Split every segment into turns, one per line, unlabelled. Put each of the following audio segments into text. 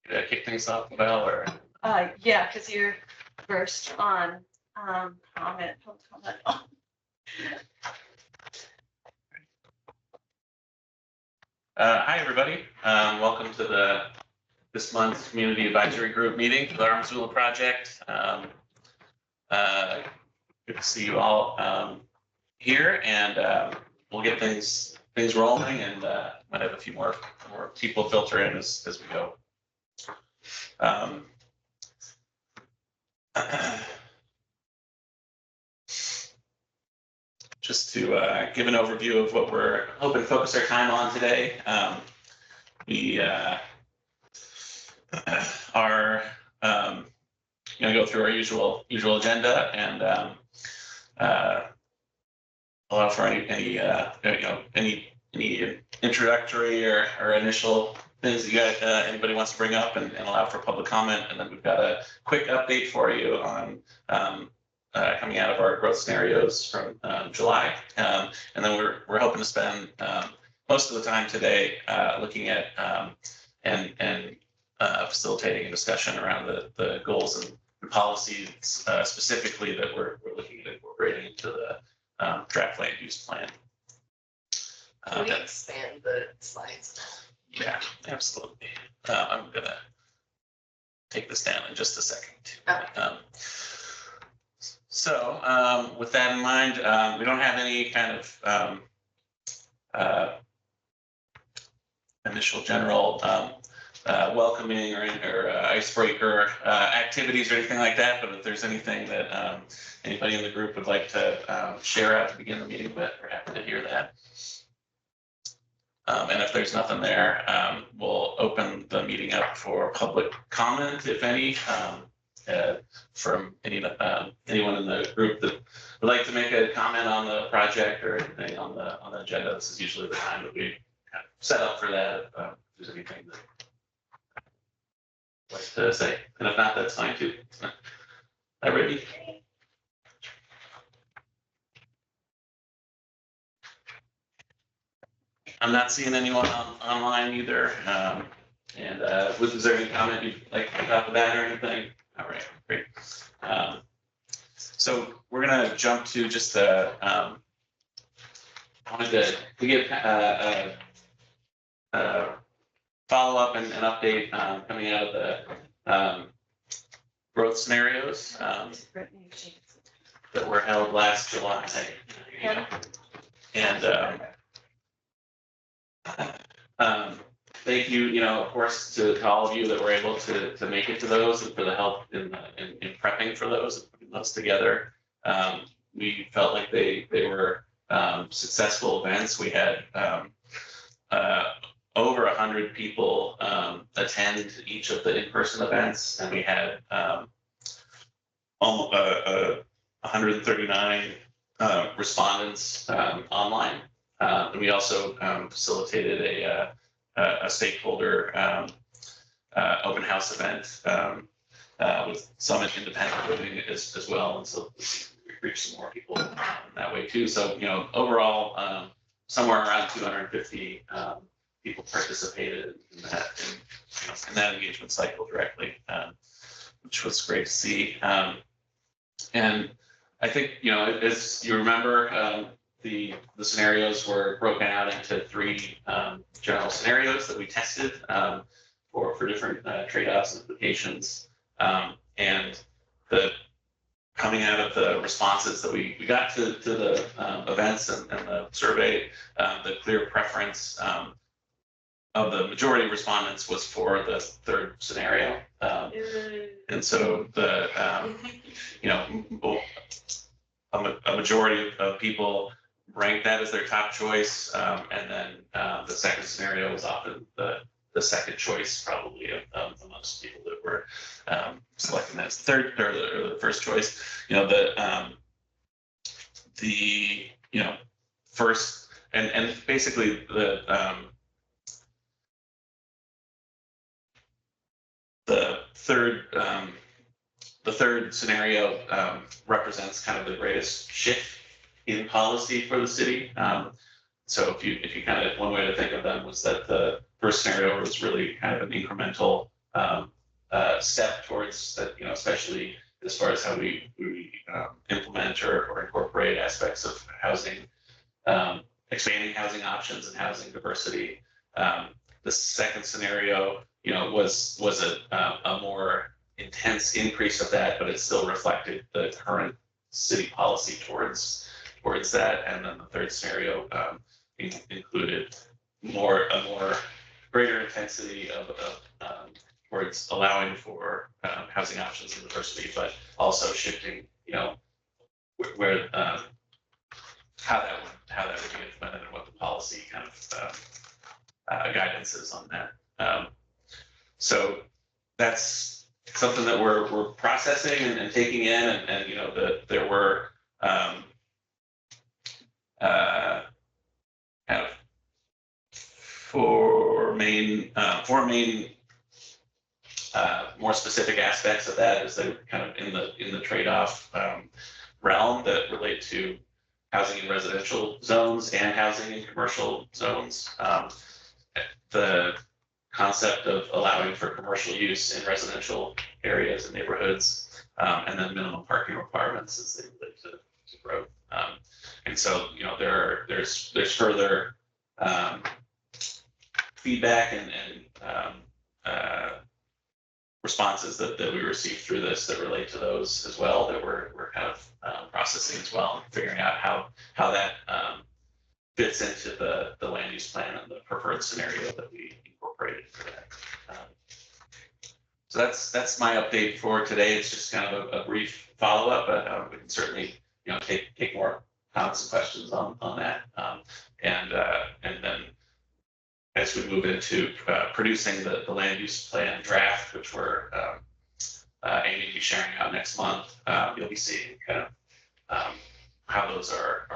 kick things off, well, or?
Yeah, because you're first on comment.
Hi, everybody. Welcome to this month's Community Advisory Group meeting for the Missoula project. Good to see you all here, and we'll get things rolling, and might have a few more people filter in as we go. Just to give an overview of what we're hoping to focus our time on today. We are going to go through our usual agenda and allow for any introductory or initial things that you guys, anybody wants to bring up, and allow for public comment. And then we've got a quick update for you on coming out of our growth scenarios from July. And then we're hoping to spend most of the time today looking at and facilitating a discussion around the goals and policies specifically that we're looking at incorporating into the draft land use plan.
Can we expand the slides?
Yeah, absolutely. I'm gonna take this down in just a second.
Okay.
So with that in mind, we don't have any kind of initial general welcoming or icebreaker activities or anything like that. But if there's anything that anybody in the group would like to share out to begin the meeting with, we're happy to hear that. And if there's nothing there, we'll open the meeting up for public comment, if any, from anyone in the group that would like to make a comment on the project or anything on the agenda. This is usually the time that we kind of set up for that. If there's anything that I'd like to say, and if not, that's fine too. Hi, Brittany. I'm not seeing anyone online either. Was there any comment you'd like to about that or anything? All right, great. So we're gonna jump to just I wanted to give follow up and update coming out of the growth scenarios that were held last July. And thank you, of course, to all of you that were able to make it to those, and for the help in prepping for those and putting those together. We felt like they were successful events. We had over 100 people attend each of the in-person events, and we had 139 respondents online. And we also facilitated a stakeholder open house event with Summit Independent Living as well, and so we reached some more people that way too. So overall, somewhere around 250 people participated in that engagement cycle directly, which was great to see. And I think as you remember, the scenarios were broken out into 3 general scenarios that we tested for different trade-offs and implications. And the coming out of the responses that we got to the events and the survey, the clear preference of the majority of respondents was for the 3rd scenario. And so a majority of people ranked that as their top choice, and then the 2nd scenario was often the 2nd choice, probably amongst people that were selecting as third or the 1st choice. The first and basically the third scenario represents kind of the greatest shift in policy for the city. So if you kind of, one way to think of them was that the first scenario was really kind of an incremental step towards that, especially as far as how we implement or incorporate aspects of housing, expanding housing options and housing diversity. The second scenario, was a more intense increase of that, but it still reflected the current city policy towards that. And then the third scenario included a more greater intensity of towards allowing for housing options and diversity, but also shifting, where how that would be implemented and what the policy kind of guidance is on that. So that's something that we're processing and taking in, and there were kind of four main more specific aspects of that, as they were kind of in the trade-off realm, that relate to housing in residential zones and housing in commercial zones. The concept of allowing for commercial use in residential areas and neighborhoods, and then minimum parking requirements as they relate to growth. And so, there's further feedback and responses that we received through this that relate to those as well, that we're kind of processing as well, and figuring out how that fits into the land use plan and the preferred scenario that we incorporated for that. So that's my update for today. It's just kind of a brief follow-up, but we can certainly take more comments and questions on that, and then as we move into producing the land use plan draft, which we're aiming to be sharing out next month, you'll be seeing kind of how those are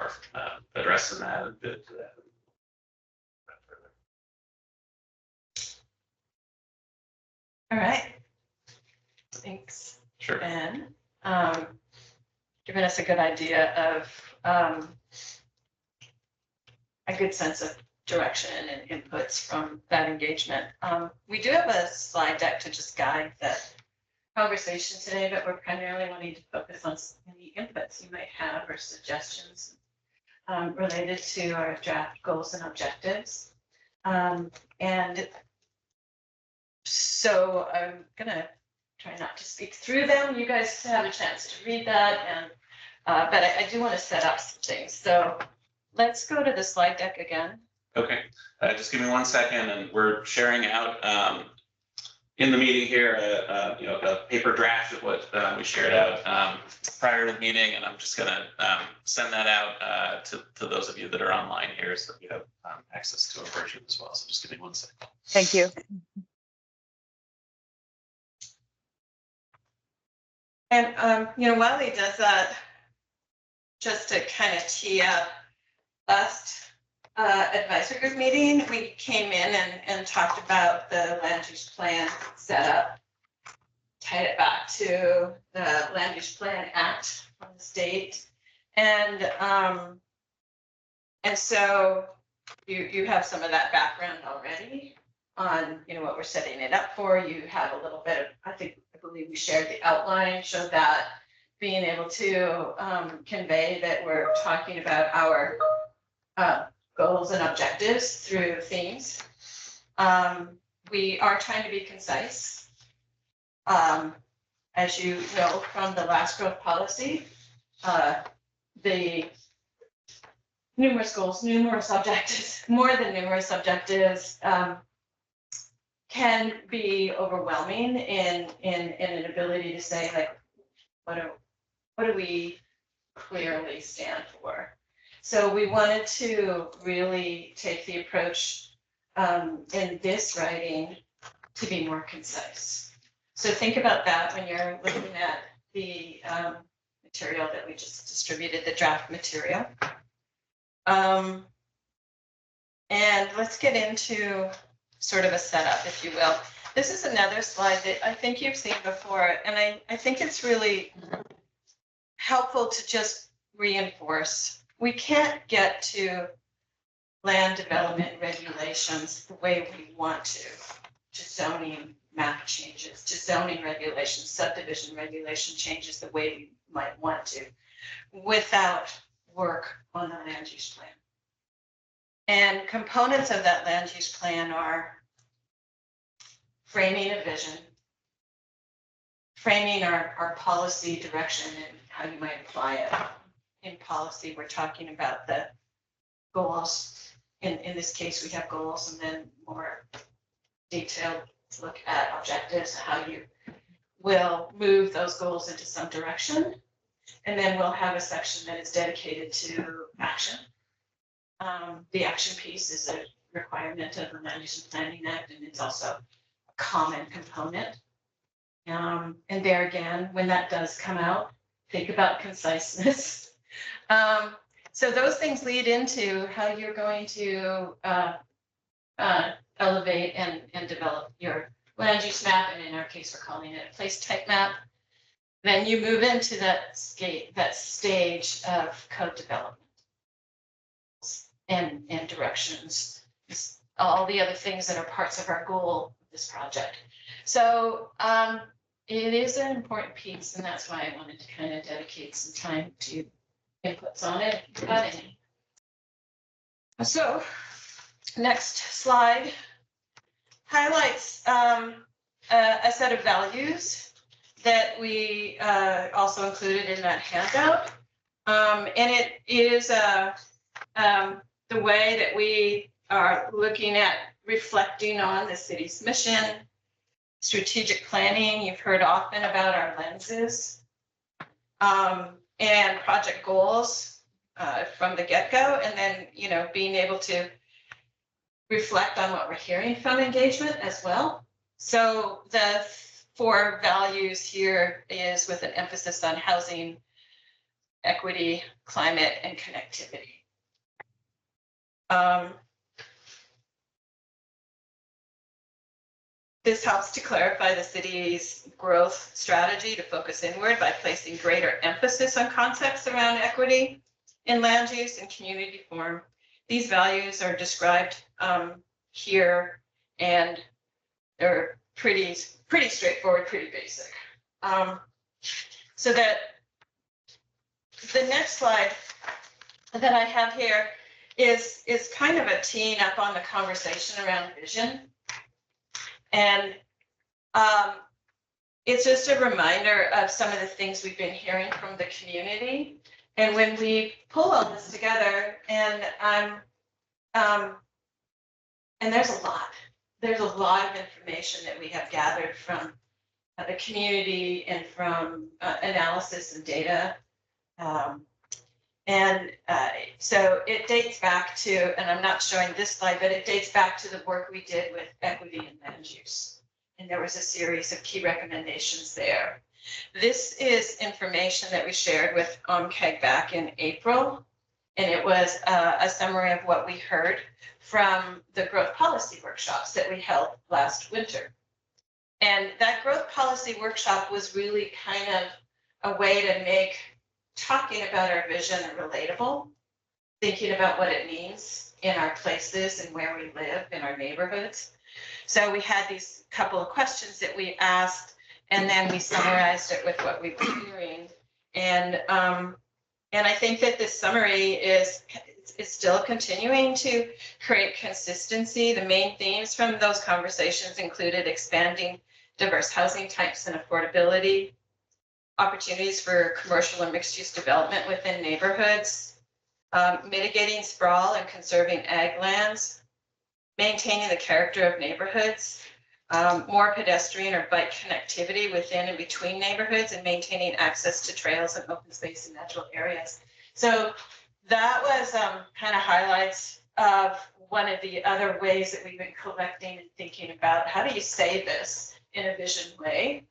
addressing that and fit to that.
All right. Thanks,
Sure.
Ben. Giving us a good idea of a good sense of direction and inputs from that engagement. We do have a slide deck to just guide the conversation today, but we're primarily wanting to focus on any inputs you might have or suggestions related to our draft goals and objectives. And so I'm gonna try not to speak through them. You guys have a chance to read that, and but I do want to set up some things. So let's go to the slide deck again.
Okay, just give me 1 second, and we're sharing out in the meeting here, a paper draft of what we shared out prior to the meeting, and I'm just gonna send that out to those of you that are online here, so you have access to a version as well. So just give me 1 second.
Thank you.
And while he does that, just to kind of tee up last advisory group meeting, we came in and talked about the land use plan setup, tied it back to the Land Use Plan Act from the state, and so you have some of that background already on what we're setting it up for. You have a little bit of, I believe we shared the outline, showed that being able to convey that we're talking about our goals and objectives through themes. We are trying to be concise. As you know from the last growth policy, the numerous goals, numerous objectives, more than numerous objectives, can be overwhelming in an ability to say, like, what do we clearly stand for? So we wanted to really take the approach in this writing to be more concise. So think about that when you're looking at the material that we just distributed, the draft material. And let's get into sort of a setup, if you will. This is another slide that I think you've seen before, and I think it's really helpful to just reinforce. We can't get to land development regulations the way we want to zoning map changes, to zoning regulations, subdivision regulation changes the way we might want to, without work on the land use plan. And components of that land use plan are framing a vision, framing our policy direction and how you might apply it. In policy, we're talking about the goals. In this case, we have goals, and then more detailed look at objectives, how you will move those goals into some direction. And then we'll have a section that is dedicated to action. The action piece is a requirement of the Land Use and Planning Act, and it's also a common component. And there again, when that does come out, think about conciseness. So those things lead into how you're going to elevate and develop your land use map, and in our case, we're calling it a place type map. Then you move into that stage of code development and directions, all the other things that are parts of our goal of this project. So it is an important piece, and that's why I wanted to kind of dedicate some time to inputs on it. Got any? So next slide highlights a set of values that we also included in that handout. And it is the way that we are looking at reflecting on the city's mission, strategic planning. You've heard often about our lenses, and project goals from the get-go, and then, you know, being able to reflect on what we're hearing from engagement as well. So the 4 values here is with an emphasis on housing, equity, climate, and connectivity. This helps to clarify the city's growth strategy to focus inward by placing greater emphasis on concepts around equity in land use and community form. These values are described here, and they're pretty straightforward, pretty basic. So that the next slide that I have here is kind of a teeing up on the conversation around vision. And it's just a reminder of some of the things we've been hearing from the community. And when we pull all this together, and there's a lot of information that we have gathered from the community and from analysis and data. So it dates back to, and I'm not showing this slide, but it dates back to the work we did with equity and land use. And there was a series of key recommendations there. This is information that we shared with OMCAG back in April, and it was a summary of what we heard from the growth policy workshops that we held last winter. And that growth policy workshop was really kind of a way to make talking about our vision relatable, thinking about what it means in our places and where we live in our neighborhoods. So we had these couple of questions that we asked, and then we summarized it with what we were hearing. And I think that this summary is still continuing to create consistency. The main themes from those conversations included expanding diverse housing types and affordability, opportunities for commercial and mixed use development within neighborhoods, mitigating sprawl and conserving ag lands, maintaining the character of neighborhoods, more pedestrian or bike connectivity within and between neighborhoods, and maintaining access to trails and open space and natural areas. So that was kind of highlights of one of the other ways that we've been collecting and thinking about how do you say this in a vision way.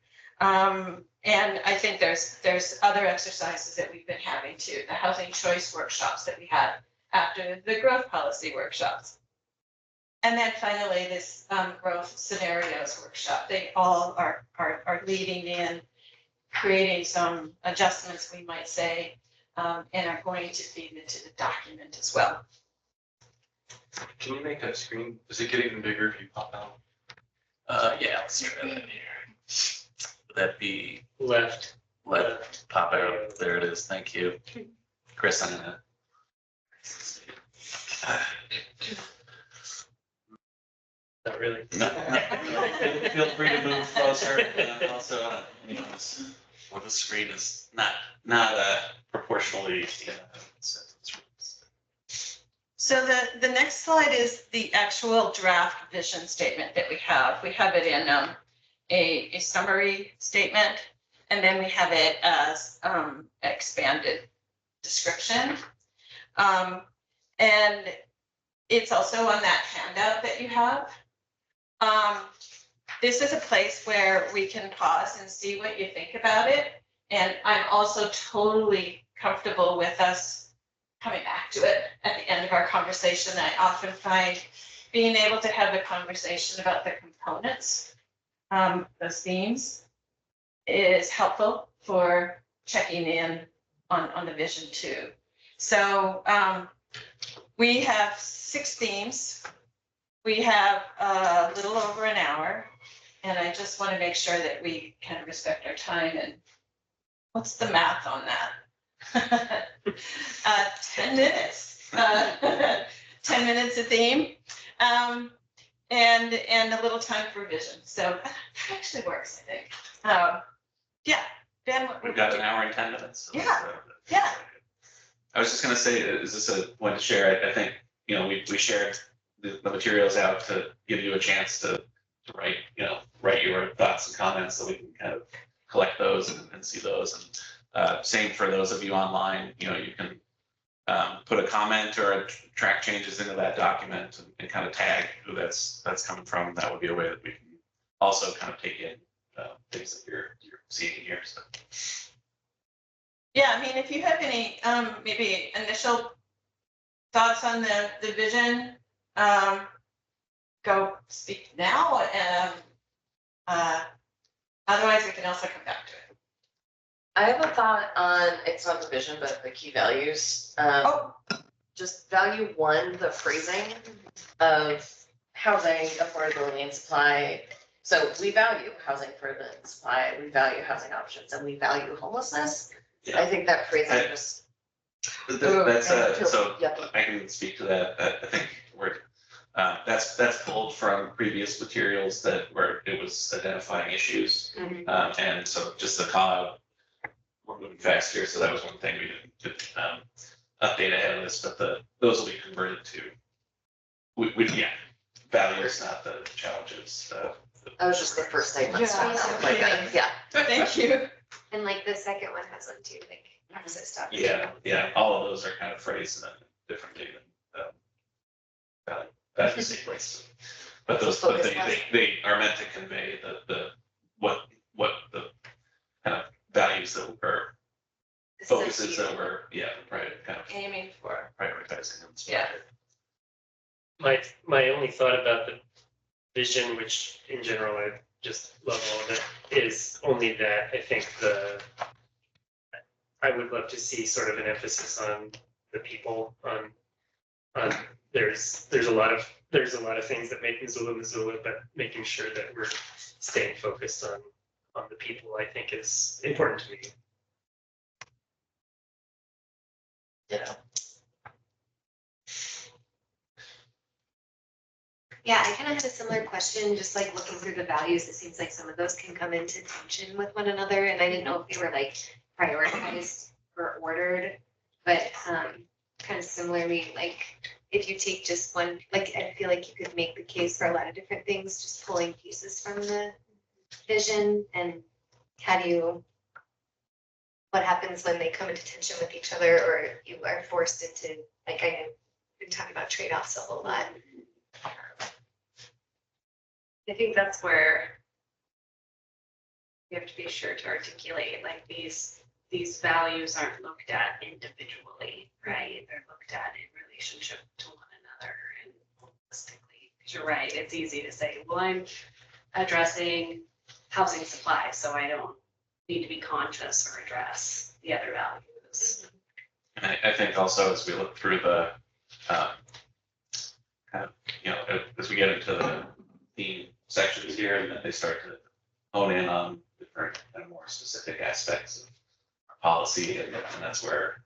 And I think there's other exercises that we've been having too, the housing choice workshops that we had after the growth policy workshops. And then finally, this growth scenarios workshop. They all are leading in, creating some adjustments, we might say, and are going to feed into the document as well.
Can you make that screen, does it get even bigger if you pop out?
Yeah, let's try that here. Would that be
Left.
pop out? There it is. Thank you. Chris, I'm gonna.
Not really.
No, feel free to move closer. Also, well, the screen is not proportionally.
So the next slide is the actual draft vision statement that we have. We have it in a summary statement, and then we have it as expanded description. And it's also on that handout that you have. This is a place where we can pause and see what you think about it. And I'm also totally comfortable with us coming back to it at the end of our conversation. I often find being able to have a conversation about the components, those themes, is helpful for checking in on the vision too. So we have 6 themes. We have a little over an hour, and I just want to make sure that we kind of respect our time. And what's the math on that? 10 minutes, 10 minutes a theme, and a little time for vision. So that actually works, I think. Yeah, Ben.
We've got an hour and 10 minutes. So
Yeah.
I was just gonna say, is this a point to share? I think, we shared the materials out to give you a chance to write your thoughts and comments so we can kind of collect those and see those. And same for those of you online, you can put a comment or track changes into that document and kind of tag who that's coming from. That would be a way that we can also kind of take in things that you're seeing here. So.
Yeah, I mean, if you have any maybe initial thoughts on the vision, go speak now. Otherwise, we can also come back to it.
I have a thought on, it's not the vision, but the key values. Just value 1, the phrasing of housing, affordability, and supply. So we value housing, affordability, and supply. We value housing options, and we value homelessness.
Yeah.
I think that phrasing just.
That's so
yucky.
I can speak to that. I think that's pulled from previous materials where it was identifying issues.
Mhm.
And so just to call out, we're moving fast here, so that was one thing we didn't update ahead of this, but those will be converted to, values, not the challenges.
That was just the first thing.
Yeah.
Yeah.
Thank you.
And like the second one has one too, like access stuff.
Yeah, all of those are kind of phrased differently than value sequence. But they are meant to convey what the kind of values that were focuses that were kind of
Aiming for.
prioritizing them.
Yeah.
My only thought about the vision, which in general I just love all of it, is only that I think I would love to see sort of an emphasis on the people, on there's a lot of things that make Missoula, but making sure that we're staying focused on the people, I think, is important to me.
Yeah.
Yeah, I kind of had a similar question, just like looking through the values, it seems like some of those can come into tension with one another, and I didn't know if they were like prioritized or ordered, but kind of similarly, like if you take just one, like I feel like you could make the case for a lot of different things, just pulling pieces from the vision, and what happens when they come into tension with each other, or you are forced into, like I've been talking about trade-offs a whole lot.
I think that's where you have to be sure to articulate, like these values aren't looked at individually, right? They're looked at in relationship to one another and holistically. Because you're right, it's easy to say, well, I'm addressing housing supply, so I don't need to be conscious or address the other values.
And I think also as we look through kind of, as we get into the theme sections here, and then they start to hone in on different and more specific aspects of our policy, and that's where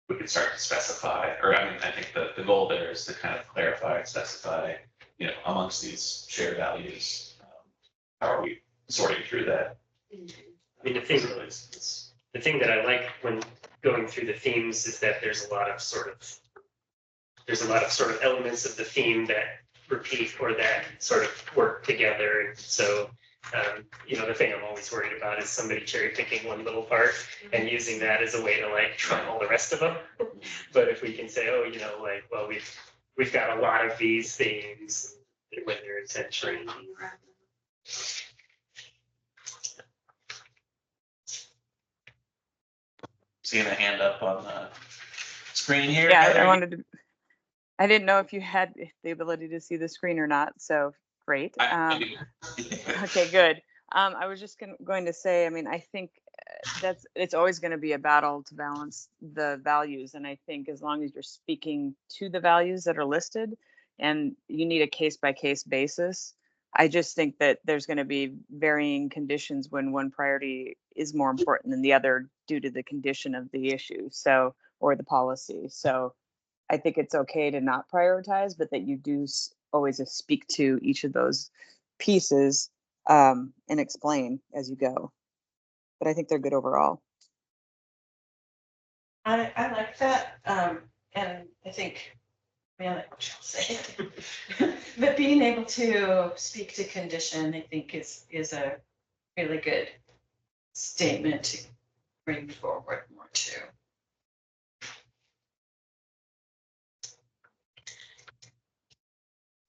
we can start to specify, or I mean, I think the goal there is to kind of clarify and specify, you know, amongst these shared values, how are we sorting through that?
I mean, the thing that I like when going through the themes is that there's a lot of sort of elements of the theme that repeat or that sort of work together. And so, you know, the thing I'm always worried about is somebody cherry picking one little part and using that as a way to like trump all the rest of them. But if we can say, oh, you know, like, well, we've got a lot of these themes when they're intentionally.
Seeing a hand up on the screen here.
Yeah,
Heather,
I didn't know if you had the ability to see the screen or not, so great.
I do.
Okay, good. I was just going to say, I mean, I think it's always going to be a battle to balance the values. And I think as long as you're speaking to the values that are listed and you need a case by case basis, I just think that there's going to be varying conditions when one priority is more important than the other due to the condition of the issue, so, or the policy. So I think it's okay to not prioritize, but that you do always speak to each of those pieces and explain as you go. But I think they're good overall.
I like that, and I think, I mean, I like what you'll say. But being able to speak to condition, I think is a really good statement to bring forward more too.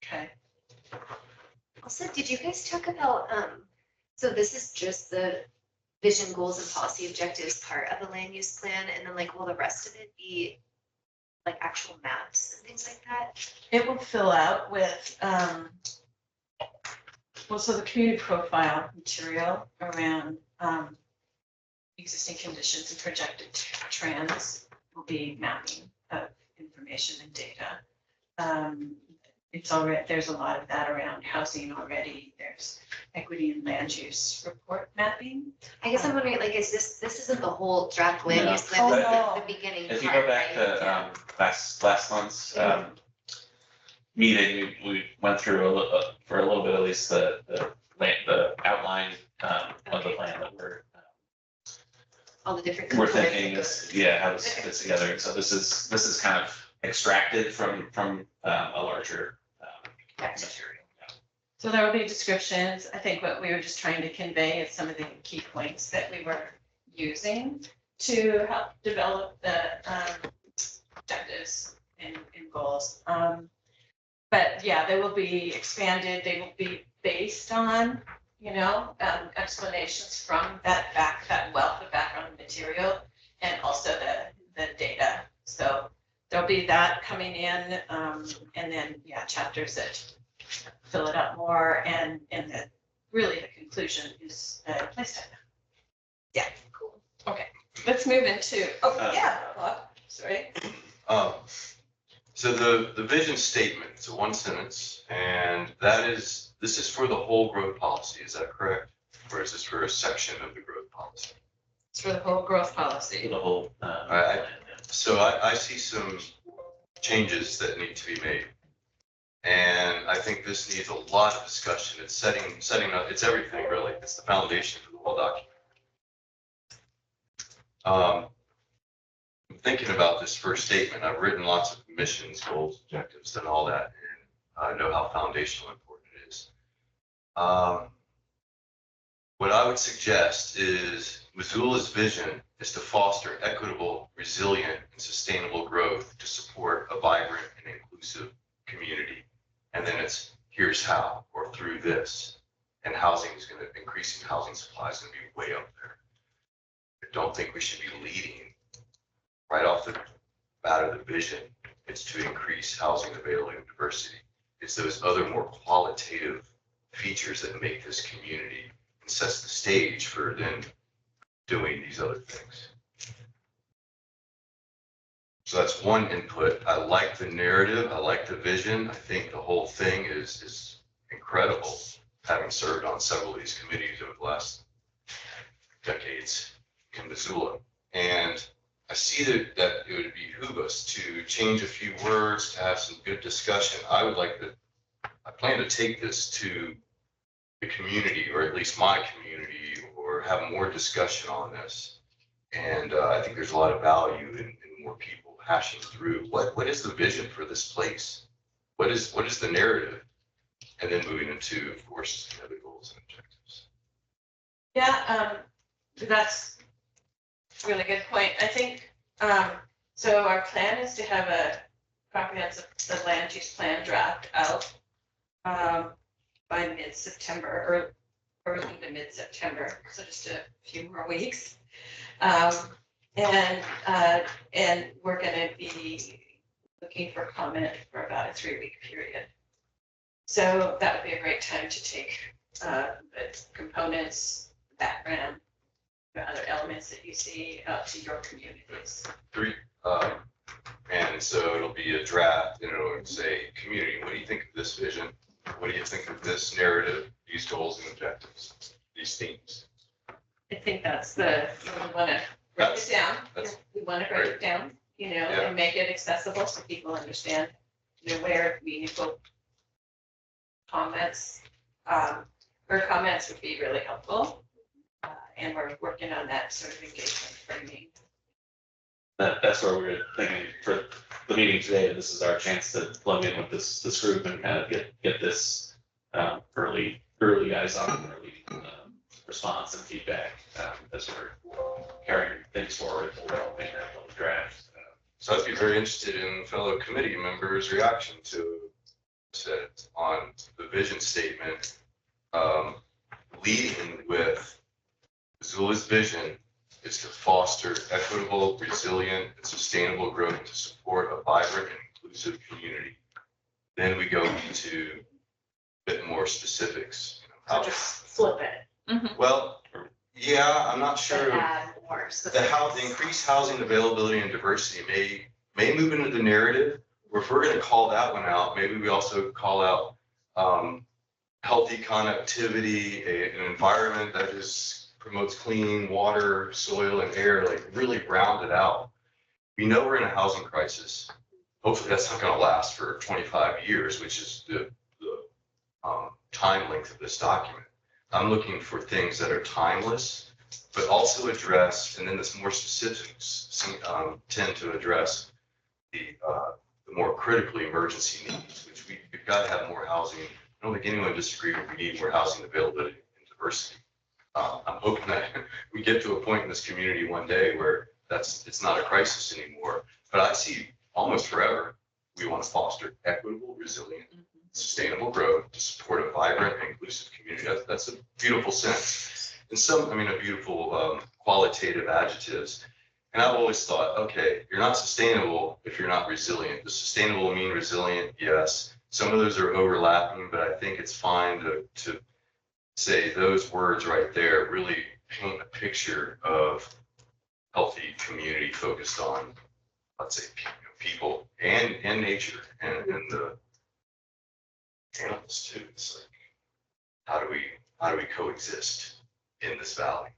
Okay.
Also, did you guys talk about, so this is just the vision, goals, and policy objectives part of the land use plan, and then like, will the rest of it be like actual maps and things like that?
It will fill out with, well, so the community profile material around existing conditions and projected trends will be mapping of information and data. It's already, there's a lot of that around housing already. There's equity and land use report mapping.
I guess I'm wondering, like, is this isn't the whole draft land
No.
use plan, this is
Oh,
the beginning
If you
part,
go back
right?
to last month's meeting, we went through for a little bit at least the outline of the plan that
All the different
we're
components.
thinking is, yeah, how this fits together. So this is kind of extracted from a larger material.
So there will be descriptions. I think what we were just trying to convey is some of the key points that we were using to help develop the objectives and goals. But yeah, they will be expanded. They will be based on, you know, explanations from that wealth of background material and also the data. So there'll be that coming in, and then, yeah, chapters that fill it up more, and really the conclusion is a place type. Yeah, cool. Okay, let's move into, sorry.
So the vision statement, it's a one sentence, and this is for the whole growth policy, is that correct? Or is this for a section of the growth policy?
It's for the whole growth policy.
The whole.
So I see some changes that need to be made. And I think this needs a lot of discussion. It's setting up, it's everything really. It's the foundation for the whole document. I'm thinking about this first statement. I've written lots of missions, goals, objectives, and all that, and I know how foundational important it is. What I would suggest is Missoula's vision is to foster equitable, resilient, and sustainable growth to support a vibrant and inclusive community. And then it's here's how, or through this. And housing is going to, increasing housing supply is going to be way up there. I don't think we should be leading right off the bat of the vision. It's to increase housing availability and diversity. It's those other more qualitative features that make this community and sets the stage for then doing these other things. So that's one input. I like the narrative. I like the vision. I think the whole thing is incredible. having served on several of these committees over the last decades in Missoula. And I see that it would behoove us to change a few words, to have some good discussion. I plan to take this to the community, or at least my community, or have more discussion on this. And I think there's a lot of value in more people hashing through what is the vision for this place? What is the narrative? And then moving into, of course, the goals and objectives.
Yeah, that's a really good point. I think, so our plan is to have a comprehensive, the land use plan draft out by mid-September, or early to mid-September, so just a few more weeks. And we're gonna be looking for comment for about a 3-week period. So that would be a great time to take the components, background, the other elements that you see out to your communities.
And so it'll be a draft, and it'll say, community, what do you think of this vision? What do you think of this narrative, these goals and objectives, these themes?
I think that's we want to break it down. We want to break it down, and make it accessible so people understand, where meaningful comments, or comments would be really helpful. And we're working on that sort of engagement framing.
That's where we're thinking for the meeting today. This is our chance to plug in with this group and kind of get this early eyes on early response and feedback as we're carrying things forward to developing that draft.
So I'd be very interested in fellow committee members' reaction to it on the vision statement, leading with Missoula's vision is to foster equitable, resilient, and sustainable growth to support a vibrant and inclusive community. Then we go into a bit more specifics.
So just flip it.
Well, yeah, I'm not sure.
Add more
The
specifics.
increased housing availability and diversity may move into the narrative, or if we're going to call that one out, maybe we also call out healthy connectivity, an environment that promotes clean water, soil, and air, like really round it out. We know we're in a housing crisis. Hopefully that's not going to last for 25 years, which is the time length of this document. I'm looking for things that are timeless, but also address, and then this more specifics tend to address the more critically emergency needs, which we've got to have more housing. I don't think anyone disagrees we need more housing availability and diversity. I'm hoping that we get to a point in this community one day where it's not a crisis anymore. But I see almost forever, we want to foster equitable, resilient, sustainable growth to support a vibrant and inclusive community. That's a beautiful sentence. And a beautiful qualitative adjectives. And I've always thought, okay, you're not sustainable if you're not resilient. Does sustainable mean resilient? Yes. Some of those are overlapping, but I think it's fine to say those words right there really paint a picture of healthy community focused on, let's say, people and nature and the animals too. It's like, how do we coexist in this valley?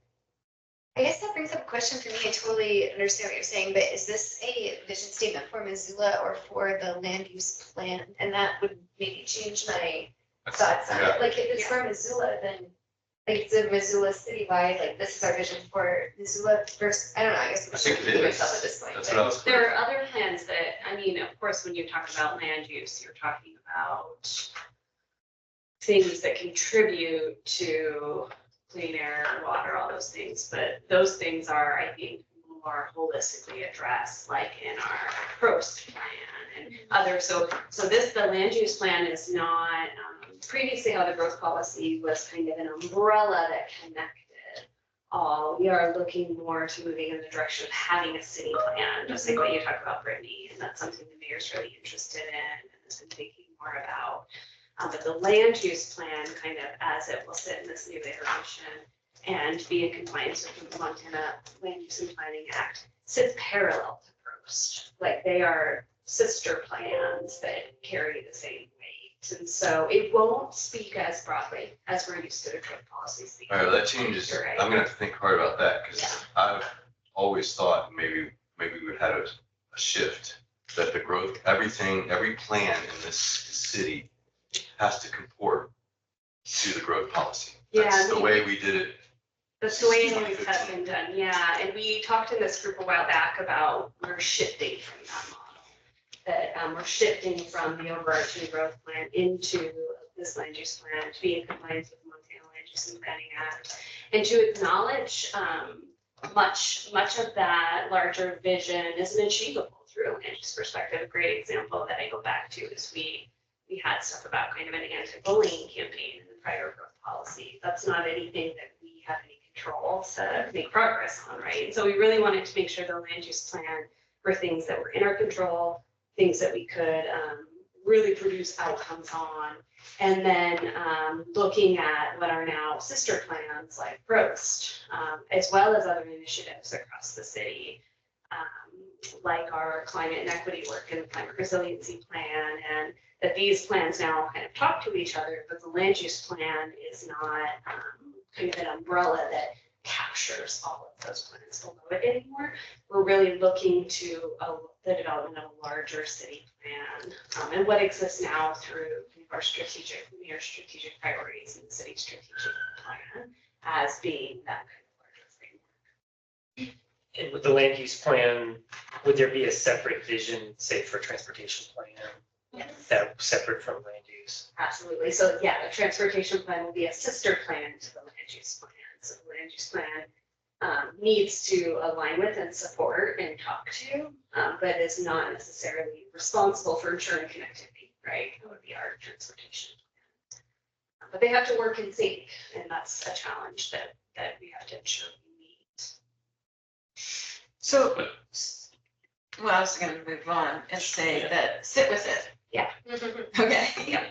I guess that brings up a question for me. I totally understand what you're saying, but is this a vision statement for Missoula or for the land use plan? And that would maybe change my thoughts on it. Like if it's for Missoula, then like it's a Missoula citywide, like this is our vision for Missoula versus, I don't know, I guess.
I think it is.
Myself at this point.
That's what I was.
There are other plans that, of course, when you talk about land use, you're talking about things that contribute to clean air, water, all those things. But those things are, I think, more holistically addressed, like in our PROS plan and others. So the land use plan is not, previously how the growth policy was kind of an umbrella that connected all. We are looking more to moving in the direction of having a city plan, just like what you talked about, Brittany, and that's something the mayor's really interested in and has been thinking more about. But the land use plan, kind of as it will sit in this new iteration and be in compliance with the Montana Land Use and Planning Act, sits parallel to PROS. Like they are sister plans that carry the same weight. And so it won't speak as broadly as we're used to the trade policy speaking.
All right, that changes.
You're right.
I'm gonna have to think hard about that because
Yeah.
I've always thought maybe we had a shift that the growth, every plan in this city has to comport to the growth policy. That's
Yeah,
the way we did it.
That's the way it always has been done, yeah, and we talked in this group a while back about we're shifting from that model. That we're shifting from the overarching growth plan into this land use plan to be in compliance with the Montana Land Use and Planning Act. And to acknowledge much of that larger vision isn't achievable through a land use perspective. A great example that I go back to is we had stuff about kind of an anti-bullying campaign in the prior growth policy. That's not anything that we have any control to make progress on, right? And so we really wanted to make sure the land use plan were things that were in our control, things that we could really produce outcomes on. And then looking at what are now sister plans like Prost, as well as other initiatives across the city, like our climate and equity work and the climate resiliency plan, and that these plans now kind of talk to each other, but the land use plan is not kind of an umbrella that captures all of those plans below it anymore. We're really looking to the development of a larger city plan, and what exists now through our strategic priorities in the city strategic plan as being that kind of larger framework.
And with the land use plan, would there be a separate vision, say, for transportation plan?
Yes.
That separate from land use?
Absolutely. So yeah, the transportation plan will be a sister plan to the land use plan. So the land use plan needs to align with and support and talk to, but is not necessarily responsible for ensuring connectivity, right? That would be our transportation plan. But they have to work in sync, and that's a challenge that we have to ensure we meet.
So, well, I was gonna move on and say that sit with it.
Yeah.
Okay.
Yeah.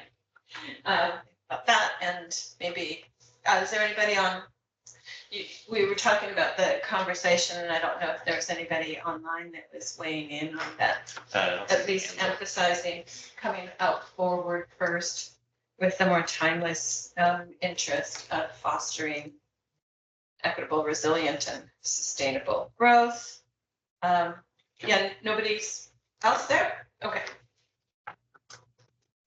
About that, and maybe, is there anybody on, we were talking about the conversation, and I don't know if there's anybody online that was weighing in on that, at least emphasizing coming out forward first with the more timeless interest of fostering equitable, resilient, and sustainable growth. Yeah, nobody's else there? Okay.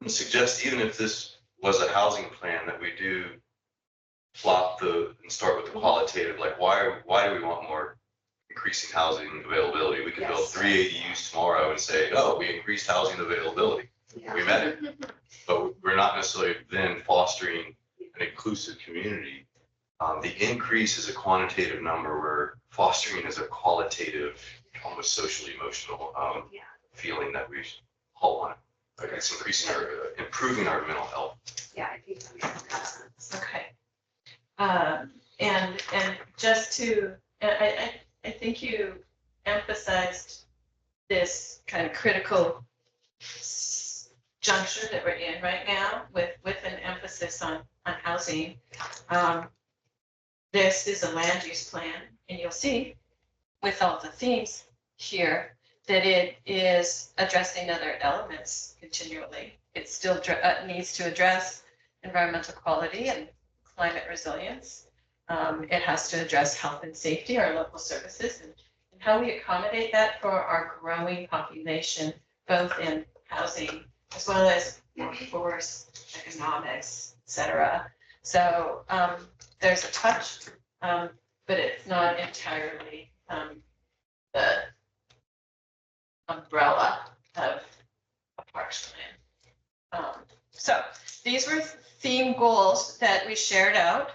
And suggest even if this was a housing plan that we do flop and start with the qualitative, like why do we want more increasing housing availability? We could build
Yes.
3 ADUs tomorrow and say, oh, we increased housing availability.
Yeah.
We met it. But we're not necessarily then fostering an inclusive community. The increase is a quantitative number where fostering is a qualitative, almost social emotional
Yeah.
feeling that we all want. Like it's improving our mental health.
Yeah, I think that makes sense.
Okay. And just to, I think you emphasized this kind of critical juncture that we're in right now with an emphasis on housing. This is a land use plan, and you'll see with all the themes here that it is addressing other elements continually. It still needs to address environmental quality and climate resilience. It has to address health and safety, our local services, and how we accommodate that for our growing population, both in housing as well as workforce, economics, et cetera. So there's a touch, but it's not entirely the umbrella of a parks plan. So these were theme goals that we shared out,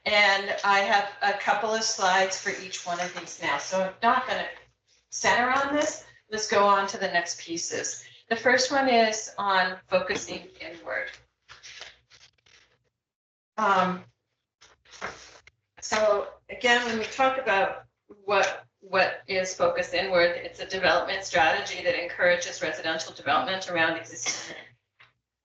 and I have a couple of slides for each one of these now. So I'm not going to center on this. Let's go on to the next pieces. The first one is on focusing inward. So again, when we talk about what is focused inward, it's a development strategy that encourages residential development around existing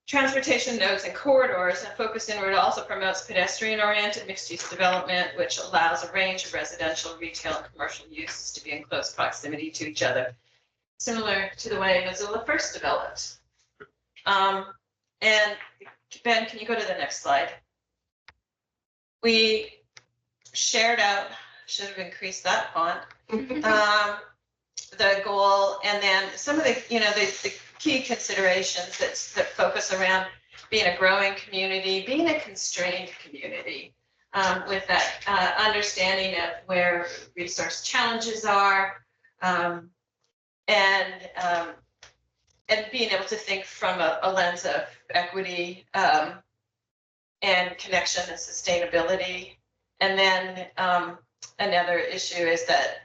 transportation nodes and corridors, and focused inward also promotes pedestrian-oriented mixed-use development, which allows a range of residential, retail, and commercial uses to be in close proximity to each other, similar to the way Missoula first developed. And Ben, can you go to the next slide? We shared out, should have increased that font, the goal, and then some of the, the key considerations that focus around being a growing community, being a constrained community, with that understanding of where resource challenges are, and being able to think from a lens of equity and connection and sustainability. And then another issue is that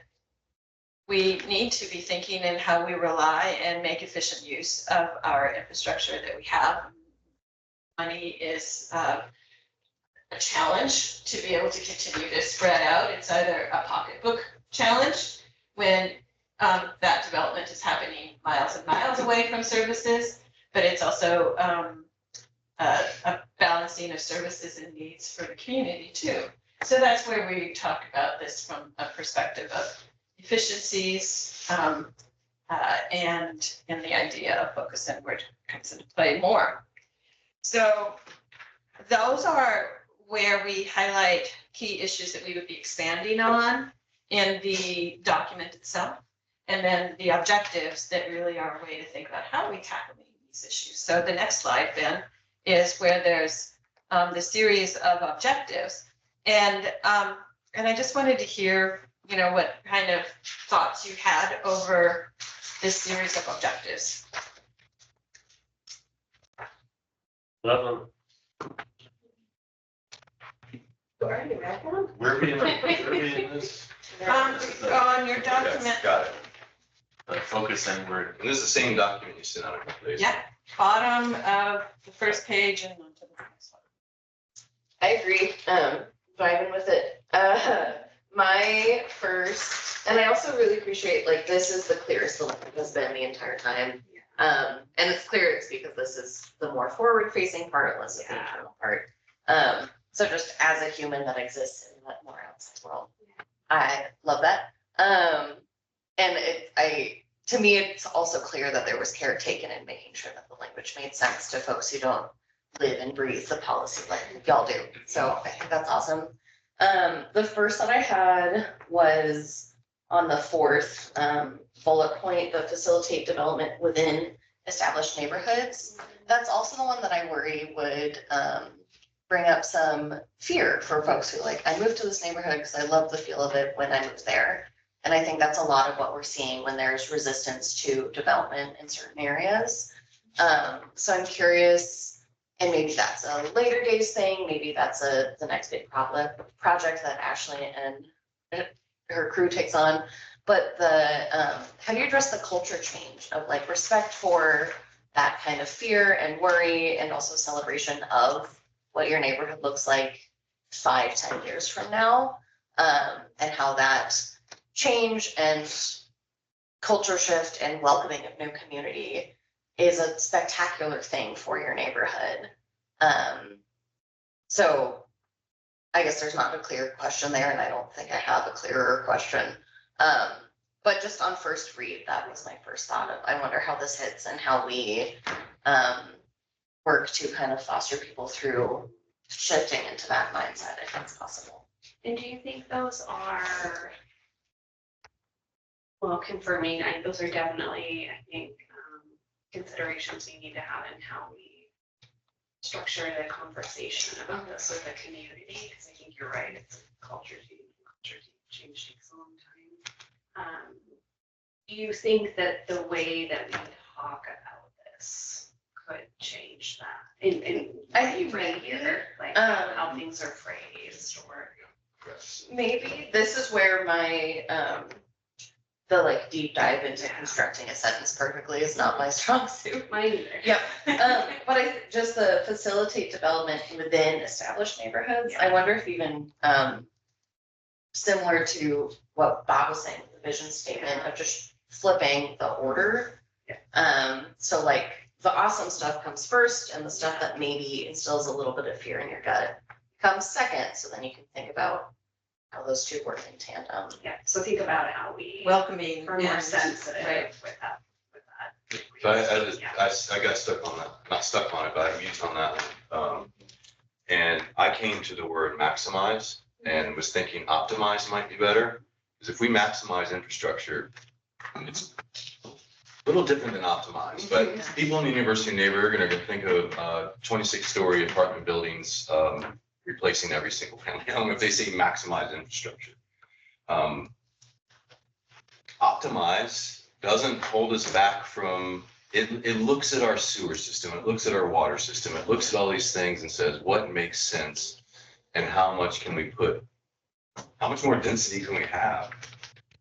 we need to be thinking in how we rely and make efficient use of our infrastructure that we have. Money is a challenge to be able to continue to spread out. It's either a pocketbook challenge when that development is happening miles and miles away from services, but it's also a balancing of services and needs for the community too. So that's where we talk about this from a perspective of efficiencies and the idea of focus inward comes into play more. So those are where we highlight key issues that we would be expanding on in the document itself. And then the objectives that really are a way to think about how are we tackling these issues. So the next slide, Ben, is where there's the series of objectives. And I just wanted to hear, what kind of thoughts you had over this series of objectives.
Love
Where are we in this?
On your document,
Got it.
Focus inward.
And this is the same document you sent out a couple days ago.
yeah, bottom of the first page and onto the next one.
I agree, vibing with it. My first, and I also really appreciate, like, this is the clearest the language has been the entire time. And it's clear it's because this is the more forward-facing part, less of the internal part. So just as a human that exists in that more outside world, I love that. And to me, it's also clear that there was care taken in making sure that the language made sense to folks who don't live and breathe the policy like y'all do. So I think that's awesome. The first that I had was on the fourth bullet point, the facilitate development within established neighborhoods. That's also the one that I worry would bring up some fear for folks who I moved to this neighborhood because I love the feel of it when I moved there. And I think that's a lot of what we're seeing when there's resistance to development in certain areas. So I'm curious, and maybe that's a later days thing, maybe that's the next big project that Ashley and her crew takes on. But how do you address the culture change of respect for that kind of fear and worry, and also celebration of what your neighborhood looks like 5-10 years from now, and how that change and culture shift and welcoming of new community is a spectacular thing for your neighborhood. So I guess there's not a clear question there, and I don't think I have a clearer question. But just on first read, that was my first thought of, I wonder how this hits and how we work to kind of foster people through shifting into that mindset if it's possible.
And do you think those are, well, confirming, those are definitely, I think, considerations we need to have in how we structure the conversation about this with the community, because I think you're right, it's a culture change. Culture change takes a long time. Do you think that the way that we talk about this could change that? In
I think
right
maybe,
here, like how things are phrased, or
maybe this is where my the deep dive into constructing a sentence perfectly is not my strong suit.
mine either.
Yep. But just the facilitate development within established neighborhoods. I wonder if even similar to what Bob was saying, the vision statement of just flipping the order. So the awesome stuff comes first, and the stuff that maybe instills a little bit of fear in your gut comes second. So then you can think about how those two work in tandem.
Yeah, so think about how we
Welcoming
are more
and-
sensitive
right.
with that.
So I I got stuck on that, not stuck on it, but I mused on that one. And I came to the word maximize and was thinking optimize might be better. Because if we maximize infrastructure, it's a little different than optimize, but people in the university neighborhood are gonna think of 26-story apartment buildings replacing every single family home if they say maximize infrastructure. Optimize doesn't hold us back from, it looks at our sewer system, it looks at our water system, it looks at all these things and says, what makes sense? And how much can we put, how much more density can we have?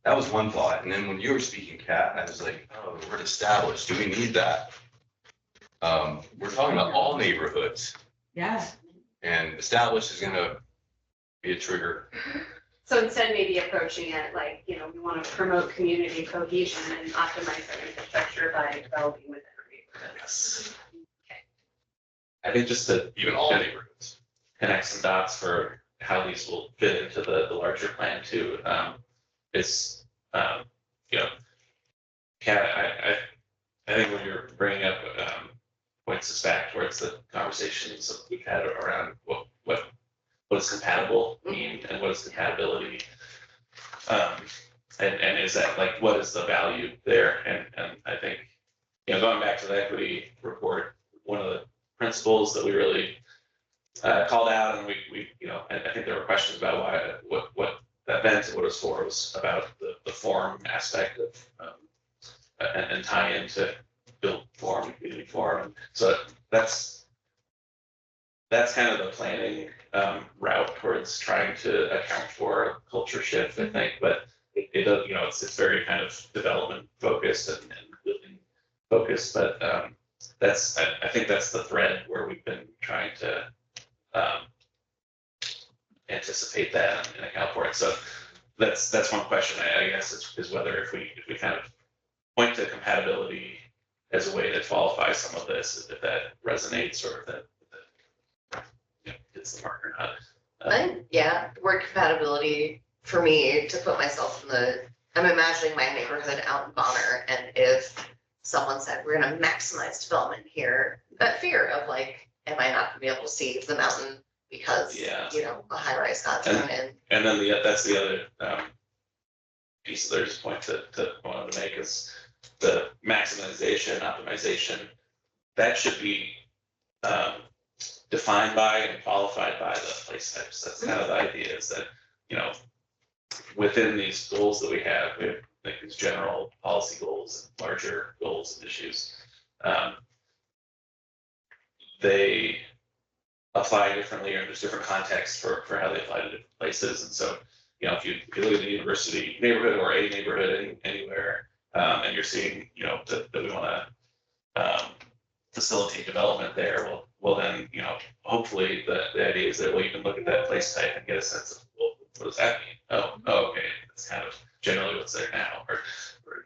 That was one thought. And then when you were speaking, Kat, I was like, oh, the word established, do we need that? We're talking about all neighborhoods,
Yeah.
and established is gonna be a trigger.
So instead, maybe approaching it like, you know, we want to promote community cohesion and optimize our infrastructure by developing within our neighborhoods.
I think just to
Even all neighborhoods.
connect some dots for how these will fit into the larger plan too. Is, you know, Kat, I think when you're bringing up, points us back towards the conversations that we've had around what does compatible mean and what is compatibility? And is that like, what is the value there? And I think, you know, going back to the equity report, one of the principles that we really called out, and we you know, I think there were questions about why, what that meant and what it was for, was about the form aspect of, and tie into built form, community form. So that's kind of the planning route towards trying to account for culture shift, I think. But it does, you know, it's very kind of development focused and building focused. But that's, I think that's the thread where we've been trying to anticipate that and account for it. So that's one question, I guess, is whether if we kind of point to compatibility as a way to qualify some of this, if that resonates or if that you know, hits the mark or not.
Yeah, word compatibility for me, to put myself in the, I'm imagining my neighborhood out in Bonner, and if someone said, we're gonna maximize development here, that fear of like, am I not gonna be able to see the mountain because,
Yeah.
you know, a high rise got thrown in.
And then that's the other piece there's a point to wanted to make is the maximization, optimization, that should be defined by and qualified by the place types. That's kind of the idea, is that, you know, within these goals that we have like these general policy goals and larger goals and issues, they apply differently, or there's different contexts for how they apply to different places. And so, you know, if you look at the university neighborhood or a neighborhood anywhere, and you're seeing, you know, that we want to facilitate development there, well then, you know, hopefully the idea is that, well, you can look at that place type and get a sense of, well, what does that mean? Oh, okay, that's kind of generally what's there now, or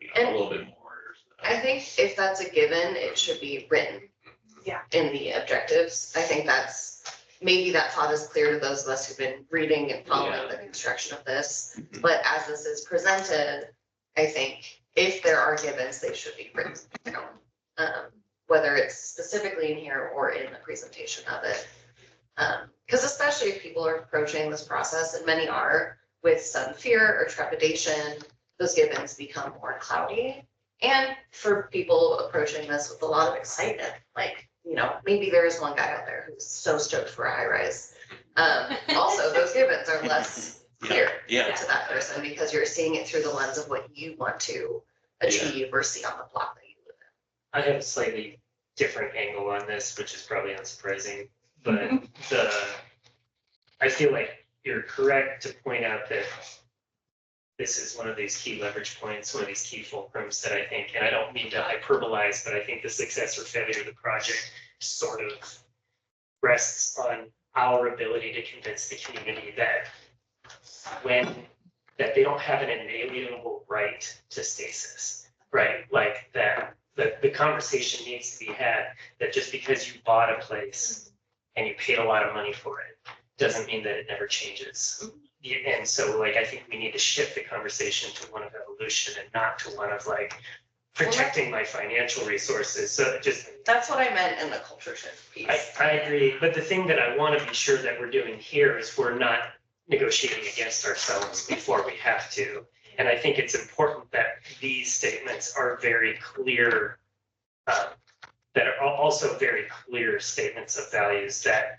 you know, a little bit more.
I think if that's a given, it should be written.
Yeah.
In the objectives. I think that's, maybe that thought is clear to those of us who've been reading and following the construction of this. But as this is presented, I think if there are givens, they should be written down. Whether it's specifically in here or in the presentation of it. Because especially if people are approaching this process, and many are, with some fear or trepidation, those givens become more cloudy. And for people approaching this with a lot of excitement, like, you know, maybe there is one guy out there who's so stoked for a high rise. Also, those givens are less clear to that person, because you're seeing it through the lens of what you want to achieve or see on the block that you live in.
I have a slightly different angle on this, which is probably unsurprising, but I feel like you're correct to point out that this is one of these key leverage points, one of these key fulcrums that I think, and I don't mean to hyperbolize, but I think the success or failure of the project sort of rests on our ability to convince the community that that they don't have an inalienable right to stasis, right? Like that the conversation needs to be had that just because you bought a place and you paid a lot of money for it doesn't mean that it never changes. And so, like, I think we need to shift the conversation to one of evolution and not to one of like, protecting my financial resources. So just,
That's what I meant in the culture shift piece.
I agree. But the thing that I want to be sure that we're doing here is we're not negotiating against ourselves before we have to. And I think it's important that these statements are very clear, that are also very clear statements of values that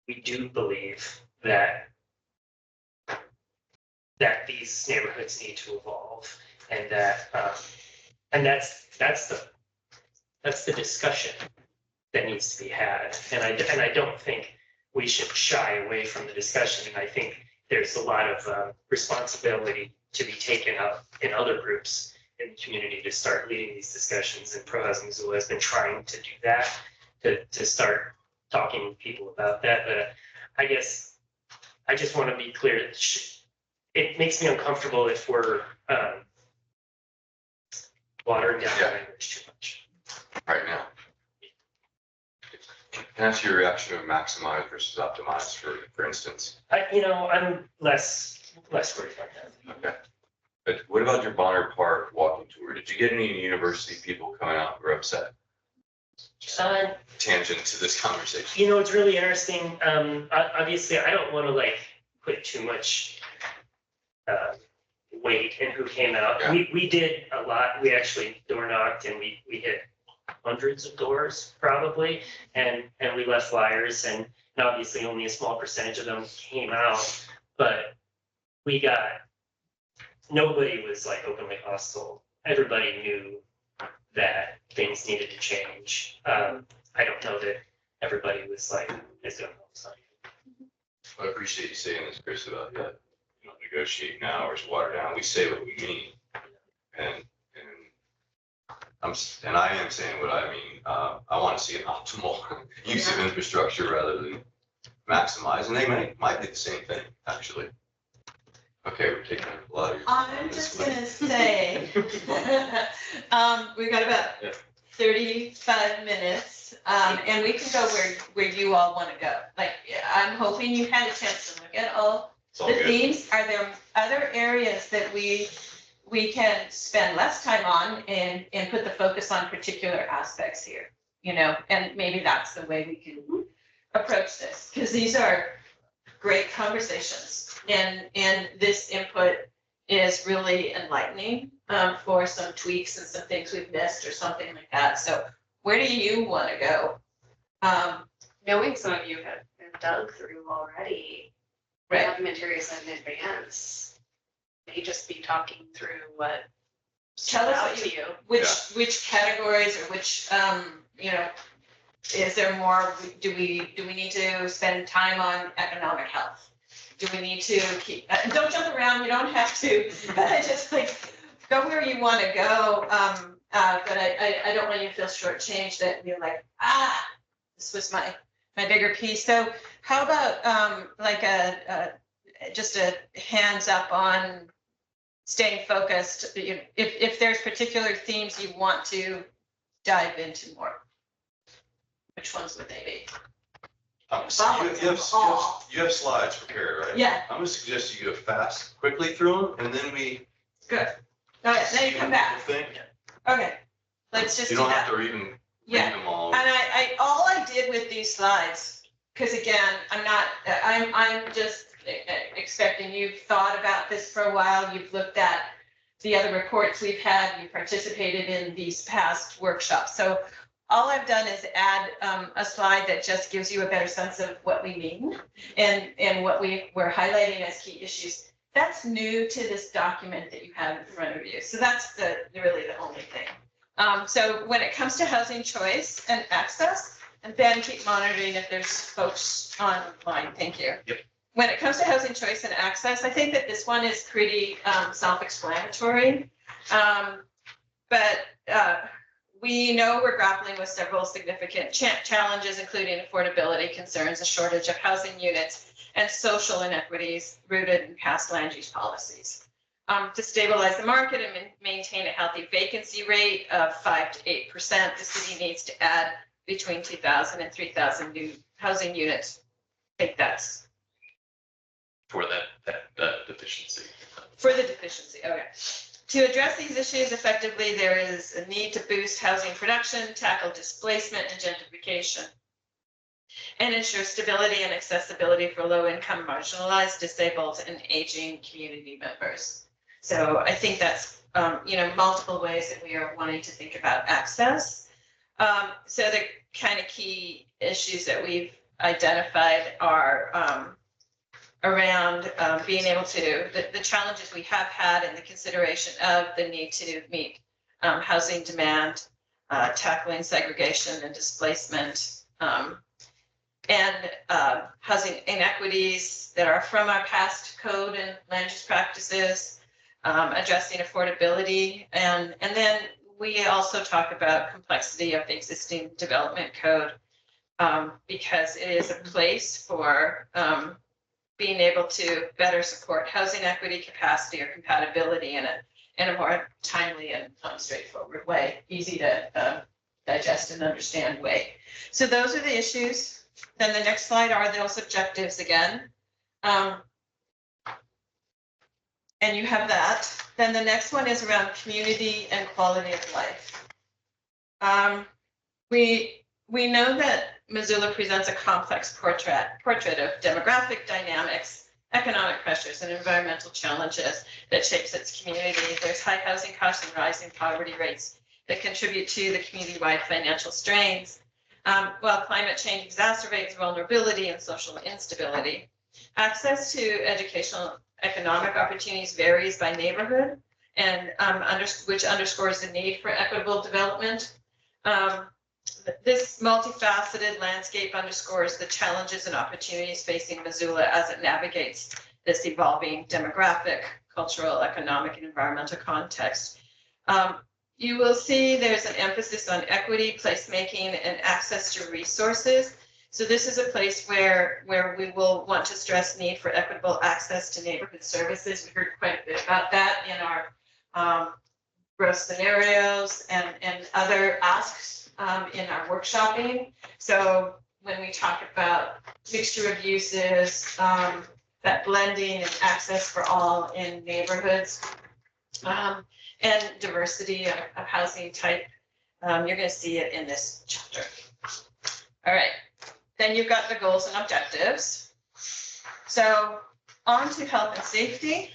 we do believe that these neighborhoods need to evolve, and that and that's the discussion that needs to be had. And I don't think we should shy away from the discussion. And I think there's a lot of responsibility to be taken up in other groups in the community to start leading these discussions. And Pro Housing Missoula has been trying to do that, to start talking to people about that. But I guess I just want to be clear that it makes me uncomfortable if we're watering down the language too much.
Right now. Can I ask your reaction to maximize versus optimize, for instance?
I'm less worried about that.
Okay. But what about your Bonner Park walking tour? Did you get any university people coming out who were upset? Tangent to this conversation.
It's really interesting. Obviously, I don't want to put too much weight in who came out.
Yeah.
We did a lot. We actually door knocked and we hit hundreds of doors probably, and we left flyers, and obviously only a small percentage of them came out, but nobody was openly hostile. Everybody knew that things needed to change. I don't know that everybody was is going to.
I appreciate you saying this, Chris, about that. Negotiate now or water down. We say what we mean, and I am saying what I mean. I want to see an optimal use of infrastructure rather than maximize, and they might be the same thing, actually. Okay, we're taking a lot of your.
I'm just gonna say, we've got about 35 minutes, and we can go where you all want to go. I'm hoping you had a chance to look at all the themes. Are there other areas that we can spend less time on and put the focus on particular aspects here, and maybe that's the way we can approach this, because these are great conversations, and this input is really enlightening for some tweaks and some things we've missed or something like that. So where do you want to go?
Knowing some of you have dug through already,
Right.
documentaries in advance, may just be talking through what
Tell us what
to you.
which categories or which, is there more, do we need to spend time on economic health? Do we need to keep, don't jump around, you don't have to, just go where you want to go. But I don't want you to feel shortchanged that you're this was my bigger piece. So how about just a hands up on staying focused, if there's particular themes you want to dive into more, which ones would they be?
You have slides prepared, right?
Yeah.
I'm gonna suggest you go quickly through them, and then we.
Good. Okay, then you come back.
Think.
Okay, let's just
You
do
don't have
that.
to even
Yeah.
read them all.
And all I did with these slides, because again, I'm just expecting you've thought about this for a while, you've looked at the other reports we've had, you participated in these past workshops. So all I've done is add a slide that just gives you a better sense of what we mean and what we're highlighting as key issues. That's new to this document that you have in front of you. So that's really the only thing. So when it comes to housing choice and access, and Ben, keep monitoring if there's folks online. Thank you.
Yep.
When it comes to housing choice and access, I think that this one is pretty self-explanatory. But we know we're grappling with several significant challenges, including affordability concerns, a shortage of housing units, and social inequities rooted in past land use policies. To stabilize the market and maintain a healthy vacancy rate of 5 to 8%, the city needs to add between 2,000 and 3,000 new housing units. I think that's
For that deficiency.
for the deficiency. Okay. To address these issues effectively, there is a need to boost housing production, tackle displacement and gentrification, and ensure stability and accessibility for low-income, marginalized, disabled, and aging community members. So I think that's, multiple ways that we are wanting to think about access. So the kind of key issues that we've identified are around being able to, the challenges we have had and the consideration of the need to meet housing demand, tackling segregation and displacement, and housing inequities that are from our past code and land use practices, addressing affordability, and then we also talk about complexity of the existing development code, because it is a place for being able to better support housing equity, capacity, or compatibility in a more timely and straightforward way, easy to digest and understand way. So those are the issues. Then the next slide are those objectives again. And you have that. Then the next one is around community and quality of life. We know that Missoula presents a complex portrait of demographic dynamics, economic pressures, and environmental challenges that shapes its community. There's high housing costs and rising poverty rates that contribute to the community-wide financial strains, while climate change exacerbates vulnerability and social instability. Access to educational economic opportunities varies by neighborhood, and which underscores the need for equitable development. This multifaceted landscape underscores the challenges and opportunities facing Missoula as it navigates this evolving demographic, cultural, economic, and environmental context. You will see there's an emphasis on equity, placemaking, and access to resources. So this is a place where we will want to stress need for equitable access to neighborhood services. We heard quite a bit about that in our growth scenarios and other asks in our workshopping. So when we talk about mixture of uses, that blending and access for all in neighborhoods, and diversity of housing type, you're going to see it in this chapter. All right, then you've got the goals and objectives. So on to health and safety.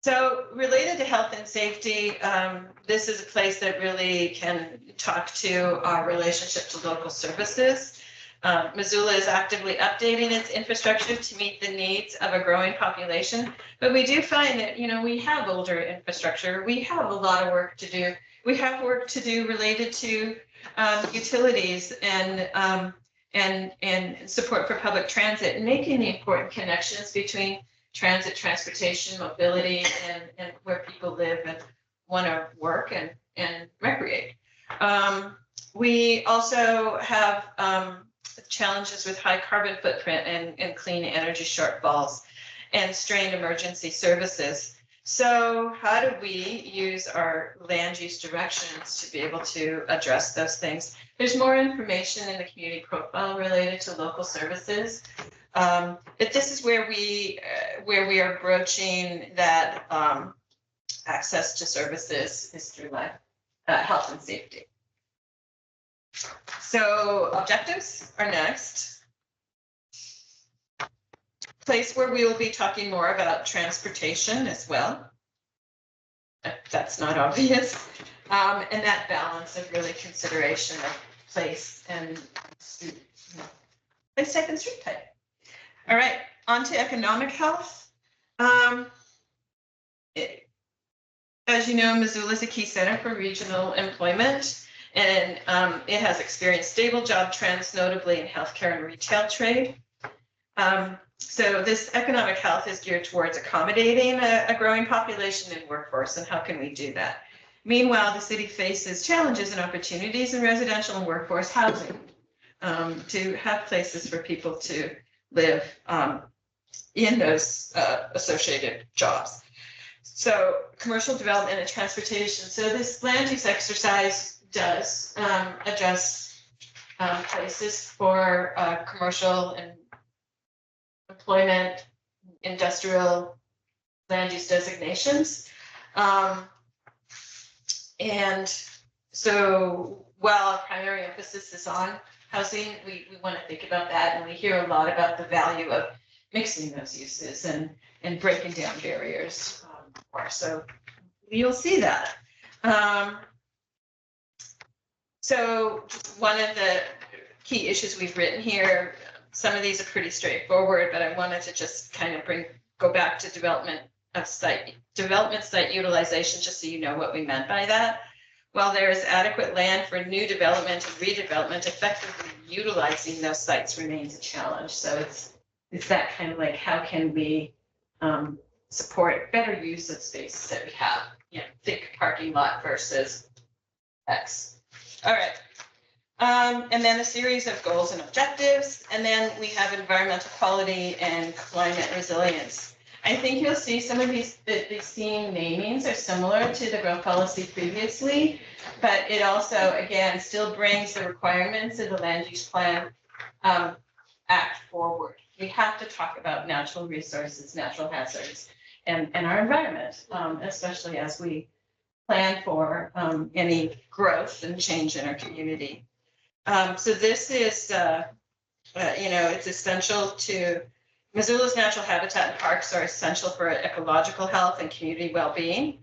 So related to health and safety, this is a place that really can talk to our relationship to local services. Missoula is actively updating its infrastructure to meet the needs of a growing population, but we do find that, we have older infrastructure. We have a lot of work to do. We have work to do related to utilities and support for public transit, and making the important connections between transit, transportation, mobility, and where people live and want to work and recreate. We also have challenges with high carbon footprint and clean energy shortfalls and strained emergency services. So how do we use our land use directions to be able to address those things? There's more information in the community profile related to local services. But this is where we are broaching that access to services is through health and safety. So objectives are next. Place where we will be talking more about transportation as well. That's not obvious. And that balance of really consideration of place and place type and street type. All right, on to economic health. As you know, Missoula is a key center for regional employment, and it has experienced stable job trends, notably in healthcare and retail trade. So this economic health is geared towards accommodating a growing population and workforce, and how can we do that? Meanwhile, the city faces challenges and opportunities in residential and workforce housing to have places for people to live in those associated jobs. So commercial development and transportation. So this land use exercise does address places for commercial and employment industrial land use designations. And so while our primary emphasis is on housing, we want to think about that, and we hear a lot about the value of mixing those uses and breaking down barriers. So you'll see that. So one of the key issues we've written here, some of these are pretty straightforward, but I wanted to just kind of go back to development site utilization, just so you know what we meant by that. While there is adequate land for new development and redevelopment, effectively utilizing those sites remains a challenge. So it's that kind of like, how can we support better use of spaces that we have? You know, think parking lot versus X. All right. And then a series of goals and objectives, and then we have environmental quality and climate resilience. I think you'll see some of these theme namings are similar to the growth policy previously, but it also, again, still brings the requirements of the land use plan act forward. We have to talk about natural resources, natural hazards, and our environment, especially as we plan for any growth and change in our community. So this is, it's essential to, Missoula's natural habitat and parks are essential for ecological health and community well-being,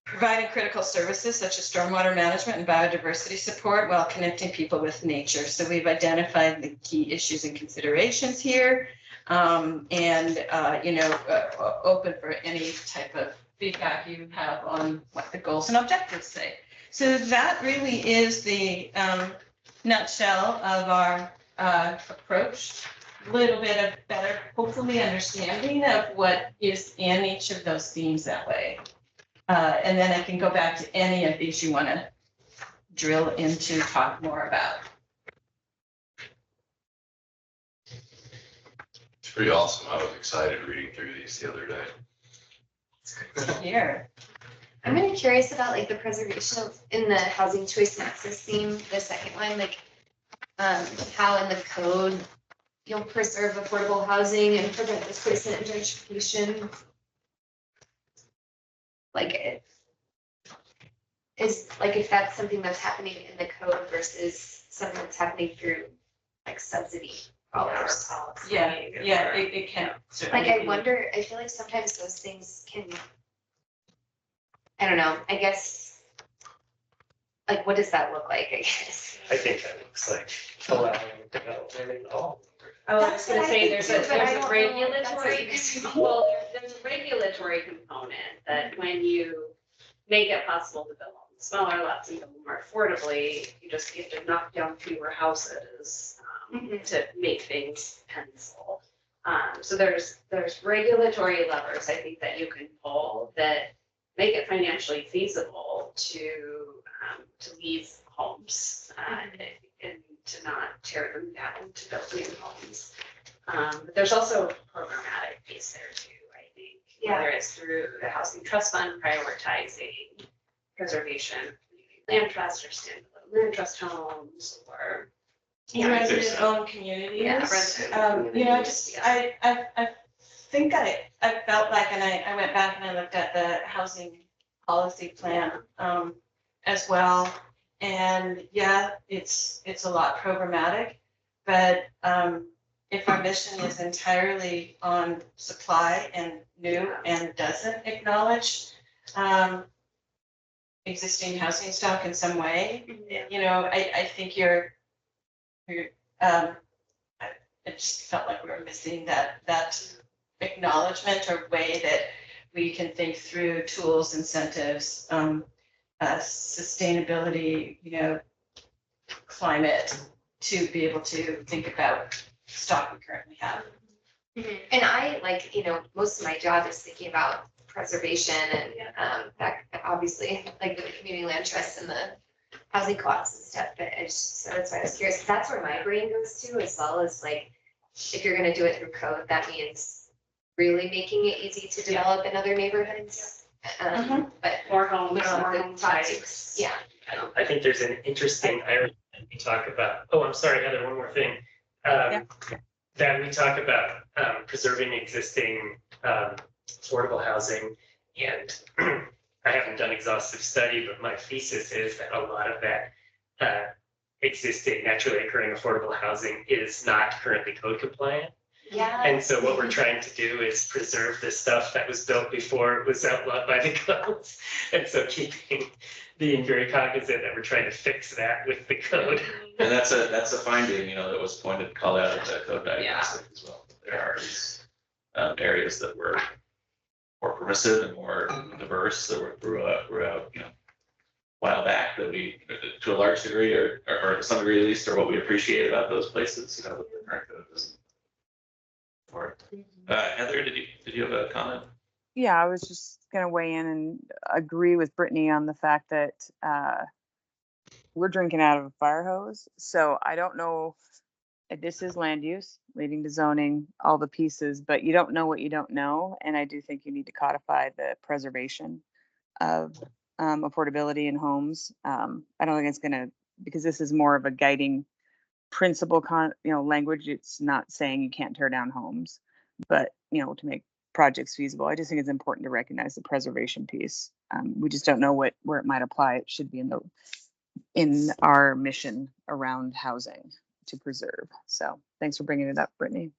providing critical services such as stormwater management and biodiversity support while connecting people with nature. So we've identified the key issues and considerations here, open for any type of feedback you have on what the goals and objectives say. So that really is the nutshell of our approach. A little bit of better, hopefully, understanding of what is in each of those themes that way. And then I can go back to any of these you want to drill into, talk more about.
It's pretty awesome. I was excited reading through these the other day.
Here.
I'm kind of curious about like the preservation of, in the housing choice and access theme, the second one, like how in the code you'll preserve affordable housing and prevent displacement and gentrification. Like it is like if that's something that's happening in the code versus something that's happening through like subsidy dollars.
Yeah, it can.
Like I wonder, I feel like sometimes those things can, I don't know, I guess, like what does that look like, I guess?
I think that looks like allowing development in all.
Oh, I was
That's what
gonna
I
say,
think
there's
too,
a
but I don't know if that's what
regulatory,
you guys mean.
well, there's a regulatory component that when you make it possible to build smaller lots and build more affordably, you just have to knock down fewer houses to make things pencil. So there's regulatory levers, I think, that you can pull that make it financially feasible to leave homes and to not tear them down to build new homes. But there's also a programmatic piece there too, I think.
Yeah.
Whether it's through the Housing Trust Fund prioritizing preservation, land trust or standalone land trust homes or.
Resident-owned communities.
Yeah, resident-owned communities,
I think I felt like, and I went back and I looked at the housing policy plan as well. And yeah, it's a lot programmatic, but if our mission is entirely on supply and new and doesn't acknowledge existing housing stock in some way, I think it just felt like we were missing that acknowledgement or way that we can think through tools, incentives, sustainability, climate, to be able to think about stock we currently have.
And I like, most of my job is thinking about preservation and that obviously like the community land trusts and the housing co-ops and stuff, but so that's why I was curious. That's where my brain goes to, as well as like, if you're gonna do it through code, that means really making it easy to develop in other neighborhoods. But
More homes,
we don't
more
have
home
to talk
types.
to, yeah.
I think there's an interesting irony that we talk about. Oh, I'm sorry, Heather, one more thing. that we talk about preserving existing affordable housing. And I haven't done exhaustive study, but my thesis is that a lot of that existing naturally occurring affordable housing is not currently code compliant.
Yeah.
And so what we're trying to do is preserve the stuff that was built before it was outlawed by the codes. And so being very cognizant that we're trying to fix that with the code.
And that's a finding, that was called out of the code diagnostic as well. There are these areas that were more permissive and more diverse that were grew out, a while back that we, to a large degree or to some degree at least, or what we appreciate about those places, that the current code doesn't. Heather, did you have a comment?
Yeah, I was just gonna weigh in and agree with Brittany on the fact that we're drinking out of a fire hose. So I don't know, this is land use, leading to zoning, all the pieces, but you don't know what you don't know. And I do think you need to codify the preservation of affordability in homes. I don't think it's gonna, because this is more of a guiding principle language. It's not saying you can't tear down homes, but to make projects feasible, I just think it's important to recognize the preservation piece. We just don't know where it might apply. It should be in our mission around housing to preserve. So thanks for bringing it up, Brittany.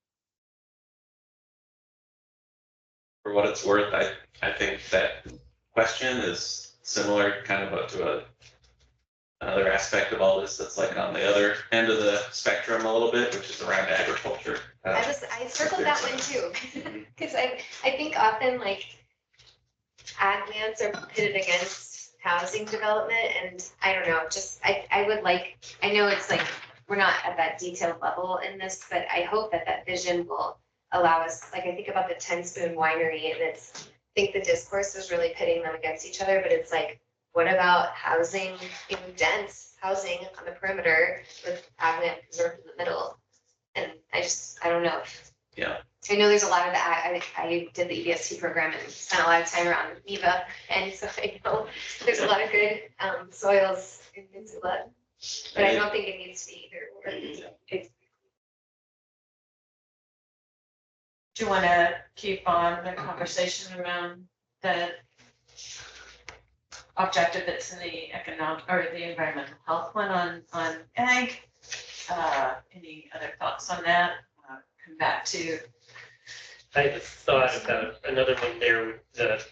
For what it's worth, I think that question is similar kind of to another aspect of all this that's like on the other end of the spectrum a little bit, which is around agriculture.
I circled that one too, because I think often like ag lands are pitted against housing development, and I don't know, just I would like, I know it's like we're not at that detailed level in this, but I hope that vision will allow us, like I think about the 10 Spoon Winery, and I think the discourse was really pitting them against each other, but it's like, what about housing, dense housing on the perimeter with ag land preserved in the middle? And I don't know.
Yeah.
I know there's a lot of that. I did the EBST program and spent a lot of time around Neva, and so I know there's a lot of good soils in Missoula, but I don't think it needs to be either.
Do you want to keep on the conversation around the objective that's in the economic or the environmental health one on ag? Any other thoughts on that? Come back to.
I have thought about another one there, the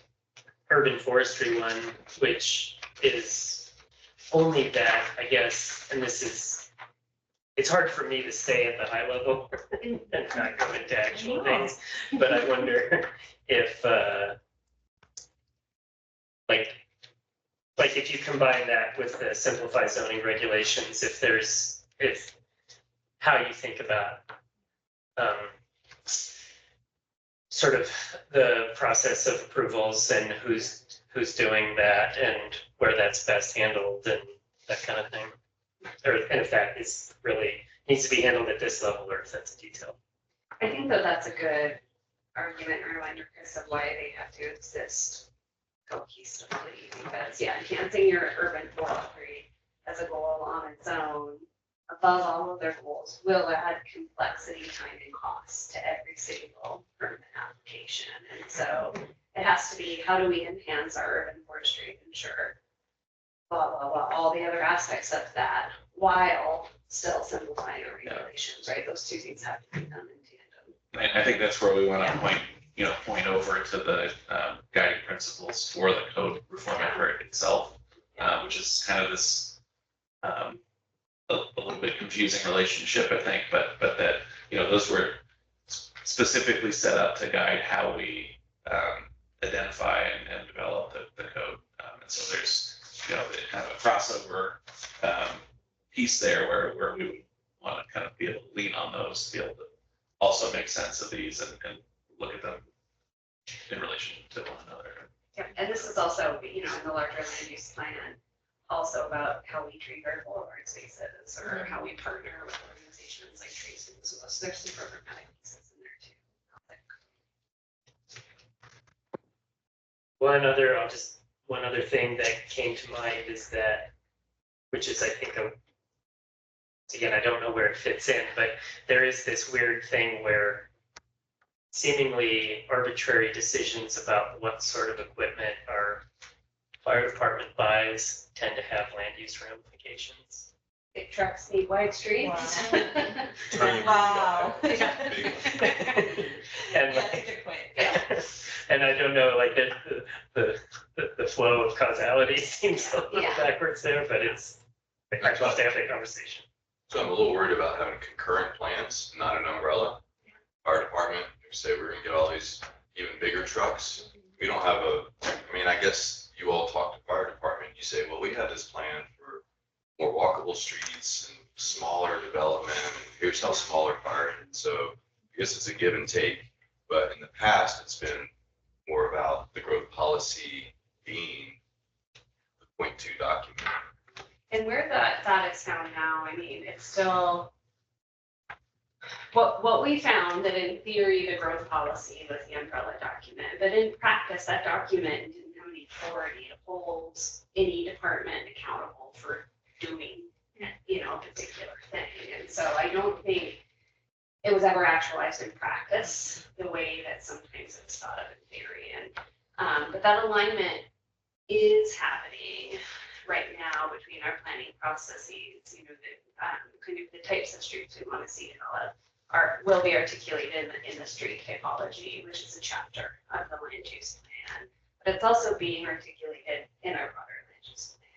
urban forestry one, which is only that, I guess, and it's hard for me to stay at the high level and not go into actual things, but I wonder if, like if you combine that with the simplified zoning regulations, if how you think about sort of the process of approvals and who's doing that and where that's best handled and that kind of thing. And if that is really needs to be handled at this level or if that's a detail.
I think that's a good argument or reminder, Chris, of why they have to exist cohesively, because enhancing your urban forestry as a goal on its own, above all of their goals, will add complexity, time, and cost to every single permit application. And so it has to be, how do we enhance our urban forestry, ensure blah, blah, blah, all the other aspects of that, while still simplifying our regulations, right? Those two things have to be done in tandem.
I think that's where we want to point over to the guiding principles for the code reform effort itself, which is kind of this a little bit confusing relationship, I think, but that those were specifically set up to guide how we identify and develop the code, and so there's kind of a crossover piece there where we would want to kind of be able to lean on those to be able to also make sense of these and look at them in relation to one another.
Yeah, and this is also, in the larger land use plan, also about how we treat our boulevard spaces or how we partner with organizations like Trees in Missoula. So there's some programmatic pieces in there too.
One other thing that came to mind is that, which is I think again, I don't know where it fits in, but there is this weird thing where seemingly arbitrary decisions about what sort of equipment our fire department buys tend to have land use ramifications.
Big trucks need wide streets.
Wow.
Big.
And
That's a
like,
good point. Yeah.
and I don't know, like the flow of causality seems a little
Yeah.
backwards there, but it's, I have to have that conversation.
So I'm a little worried about having concurrent plans, not an umbrella. Fire department, we say we're gonna get all these even bigger trucks. We don't have I mean, I guess you all talk to fire department, you say, well, we had this plan for more walkable streets and smaller development, and here's how smaller fire. So I guess it's a give and take, but in the past, it's been more about the growth policy being the point 2 document.
And where that is found now, I mean, it's still, what we found, that in theory, the growth policy was the umbrella document, but in practice, that document didn't have any authority to hold any department accountable for doing, a particular thing. And so I don't think it was ever actualized in practice the way that sometimes it's thought of in theory. And but that alignment is happening right now between our planning processes. Kind of the types of streets we want to see develop will be articulated in the street typology, which is a chapter of the land use plan. But it's also being articulated in our broader land use planning,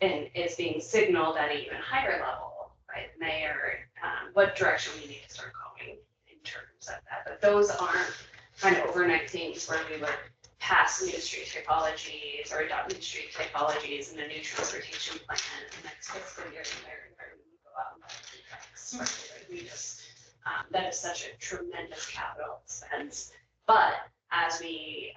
and it's being signaled at an even higher level by the mayor, what direction we need to start going in terms of that. But those aren't kind of overnight things where we would pass new street typologies or adopt new street typologies and a new transportation plan in the next fiscal year, and we go out and buy new trucks. Right? We just, that is such a tremendous capital expense. But as we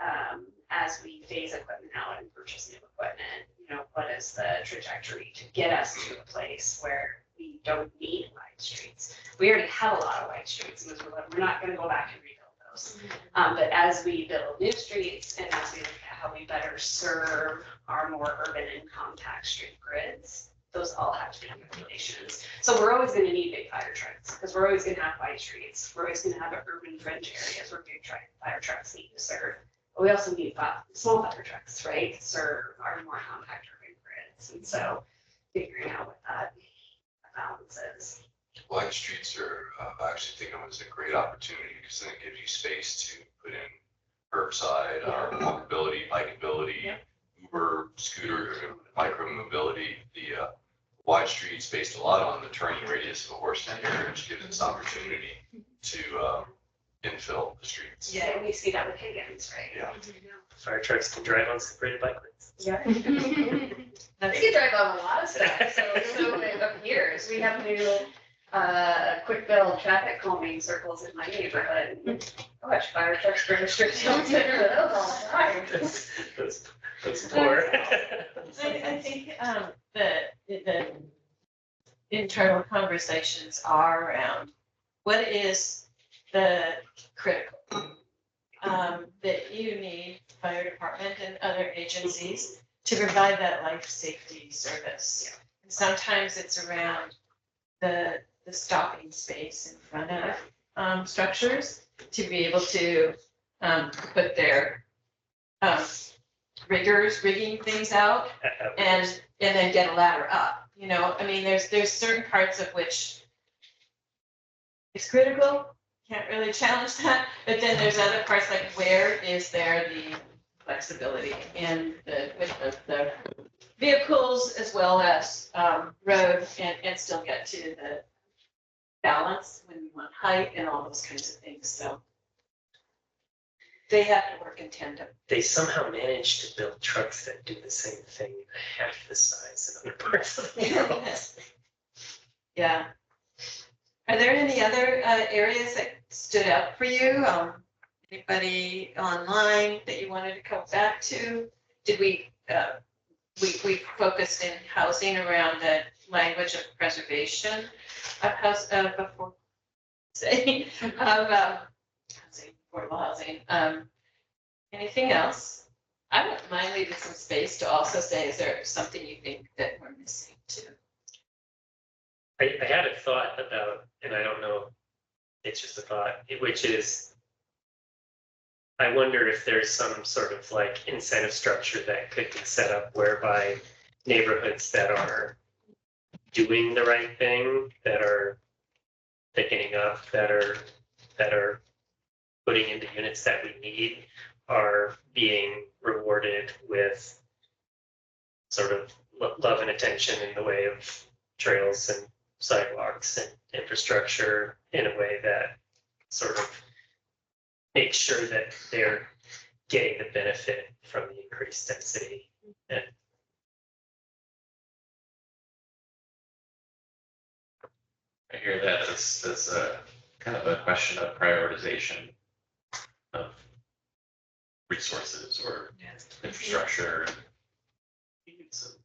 phase equipment out and purchase new equipment, what is the trajectory to get us to a place where we don't need wide streets? We already have a lot of wide streets in Missoula. We're not going to go back and rebuild those. But as we build new streets and as we look at how we better serve our more urban and compact street grids, those all have to be regulations. So we're always going to need big fire trucks because we're always going to have wide streets. We're always going to have urban fringe areas where big fire trucks need to serve. But we also need small fire trucks, right, to serve our more compact urban grids. And so figuring out what that balance is.
Wide streets are, I actually think of them as a great opportunity because then it gives you space to put in curbside, walkability, bikeability, Uber, scooter, micro mobility. The wide streets based a lot on the turning radius of a horse and carriage gives us opportunity to infill the streets.
Yeah, and we see that with Higgins, right?
Yeah.
Fire trucks can drive on separated bike lanes.
Yeah. They can drive on a lot of stuff. So of years, we have new quick build traffic calming circles in my neighborhood. I watch fire trucks go straight down those all the time.
That's poor.
I think the internal conversations are around what is the critical that you need, fire department and other agencies, to provide that life safety service. And sometimes it's around the stopping space in front of structures to be able to put their rigging things out and then get a ladder up. I mean, there's certain parts of which it's critical, can't really challenge that, but then there's other parts like where is there the flexibility in with the vehicles as well as road and still get to the balance when we want height and all those kinds of things. So they have to work in tandem.
They somehow managed to build trucks that do the same thing half the size in other parts of the world.
Yeah. Are there any other areas that stood out for you? Anybody online that you wanted to come back to? Did we focused in housing around the language of preservation of affordable housing. Anything else? I wouldn't mind leaving some space to also say, is there something you think that we're missing too?
I had a thought about, and I don't know, it's just a thought, which is, I wonder if there's some sort of like incentive structure that could be set up whereby neighborhoods that are doing the right thing, that are thickening up, that are putting in the units that we need, are being rewarded with sort of love and attention in the way of trails and sidewalks and infrastructure in a way that sort of makes sure that they're getting the benefit from the increased density. And
I hear that as a kind of a question of prioritization of resources or infrastructure and needs.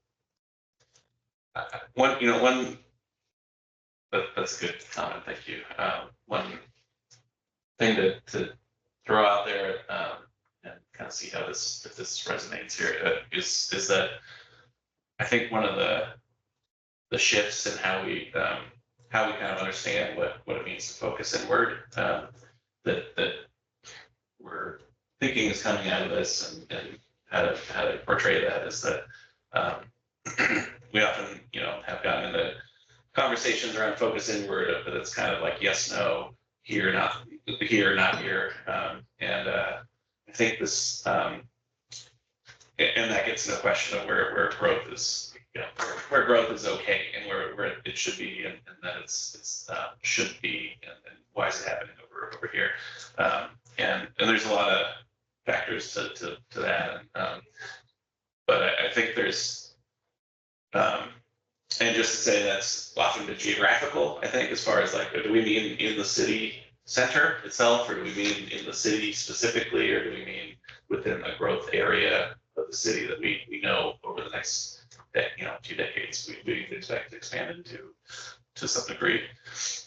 That's a good comment, thank you. One thing to throw out there and kind of see how if this resonates here is that I think one of the shifts in how we kind of understand what it means to focus inward that we're thinking is coming out of this and how to portray that is that we often have gotten into conversations around focus inward, but it's kind of like yes, no, here, not here, and I think this and that gets to the question of where growth is, where growth is okay and where it should be, and that it's should be, and why is it happening over here, and there's a lot of factors to that, but I think there's and just to say that's often been geographical, I think, as far as like, do we mean in the city center itself, or do we mean in the city specifically, or do we mean within the growth area of the city that we know over the next few decades we expect to expand into to some degree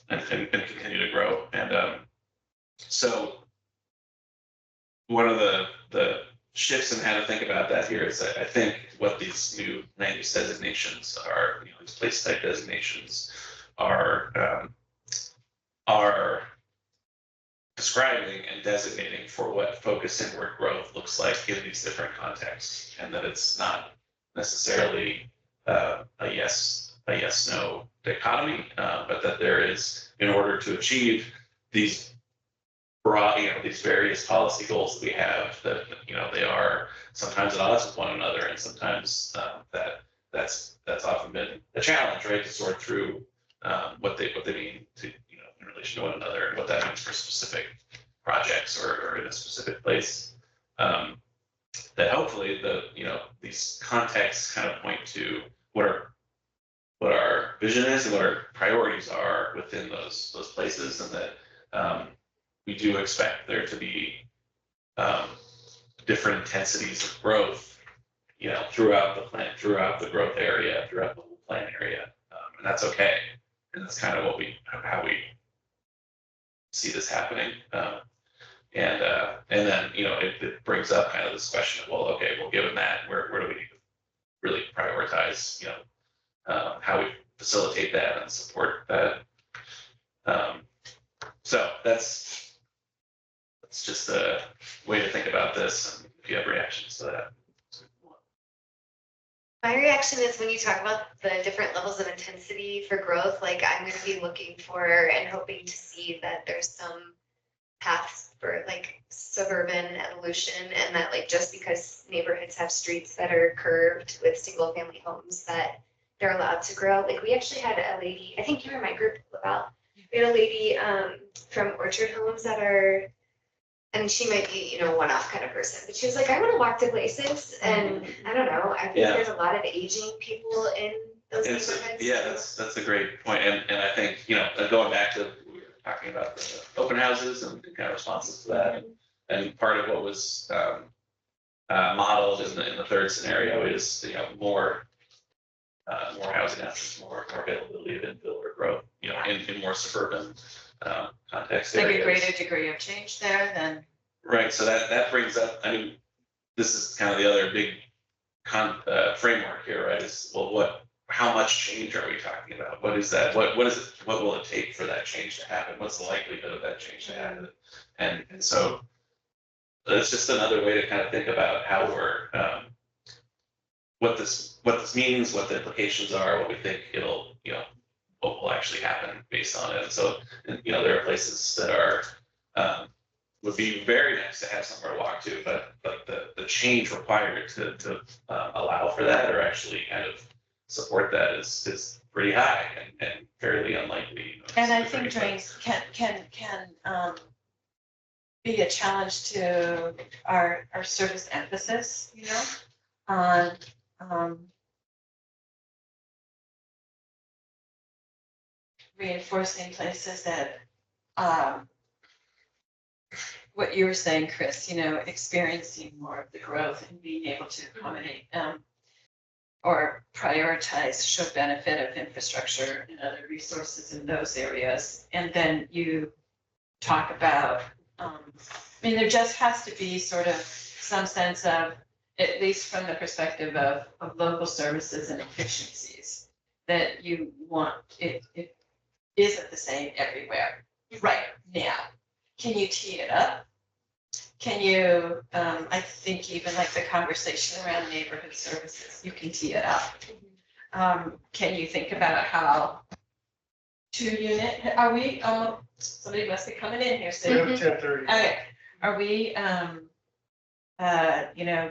and continue to grow. And so one of the shifts in how to think about that here is that I think what these new land use designations are, these place type designations are describing and designating for what focus inward growth looks like in these different contexts, and that it's not necessarily a yes no dichotomy, but that there is, in order to achieve these broad, these various policy goals that we have, that they are sometimes at odds with one another, and sometimes that's often been a challenge, right, to sort through what they mean to in relation to one another and what that means for specific projects or in a specific place. That hopefully these contexts kind of point to what our vision is and what our priorities are within those places, and that we do expect there to be different intensities of growth, throughout the plan, throughout the growth area, throughout the whole plan area, and that's okay. And that's kind of how we see this happening. And then it brings up kind of this question of, well, okay, well, given that, where do we really prioritize, how we facilitate that and support that. So that's just a way to think about this, and if you have reactions to that.
My reaction is when you talk about the different levels of intensity for growth, like I'm going to be looking for and hoping to see that there's some paths for like suburban evolution, and that like just because neighborhoods have streets that are curved with single family homes that they're allowed to grow. Like we actually had a lady, I think you were in my group about, we had a lady from Orchard Homes that are, and she might be, one-off kind of person, but she was like, I want to walk to places, and I don't know, I think there's a lot of aging people in those neighborhoods.
Yeah, that's a great point, and I think, going back to, we were talking about the open houses and kind of responses to that, and part of what was modeled in the third scenario is, more housing options, more availability of infill or growth, in more suburban context
Like
areas.
a greater degree of change there than.
Right, so that brings up, this is kind of the other big framework here, right, is, well, how much change are we talking about? What is that? What is it? What will it take for that change to happen? What's the likelihood of that change to happen? And so it's just another way to kind of think about how we're what this means, what the implications are, what we think it'll, what will actually happen based on it. And so, there are places that are would be very nice to have somewhere to walk to, but the change required to allow for that or actually kind of support that is pretty high and fairly unlikely.
And I think drains can be a challenge to our service emphasis, on reinforcing places that what you were saying, Chris, experiencing more of the growth and being able to accommodate or prioritize, show benefit of infrastructure and other resources in those areas. And then you talk about, there just has to be sort of some sense of, at least from the perspective of local services and efficiencies, that you want, it isn't the same everywhere right now. Can you tee it up? Can you, I think even like the conversation around neighborhood services, you can tee it up. Can you think about how 2-unit, are we, somebody must be coming in here soon.
10:30.
Okay, are we,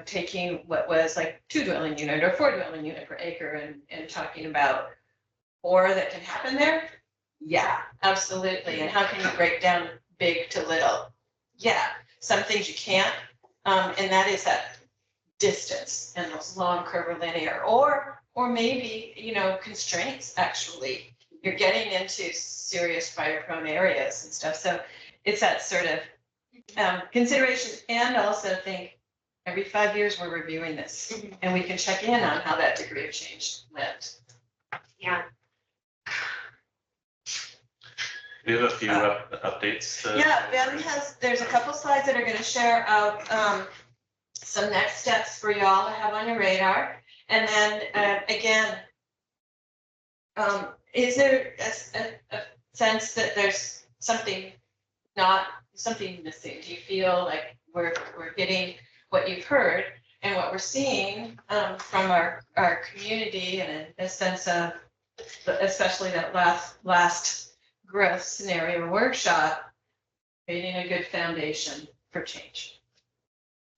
taking what was like 2-dwelling unit or 4-dwelling unit per acre and talking about or that can happen there? Yeah, absolutely. And how can you break down big to little? Yeah, some things you can't, and that is that distance and those long curvilinear, or maybe, constraints actually. You're getting into serious fire-prone areas and stuff. So it's that sort of consideration, and also think every 5 years we're reviewing this and we can check in on how that degree of change went.
Yeah.
We have a few updates.
Yeah, Ben there's a couple slides that are going to share out some next steps for y'all to have on your radar. And then again, is there a sense that there's something missing? Do you feel like we're getting what you've heard and what we're seeing from our community, and a sense of, especially that last growth scenario workshop, creating a good foundation for change?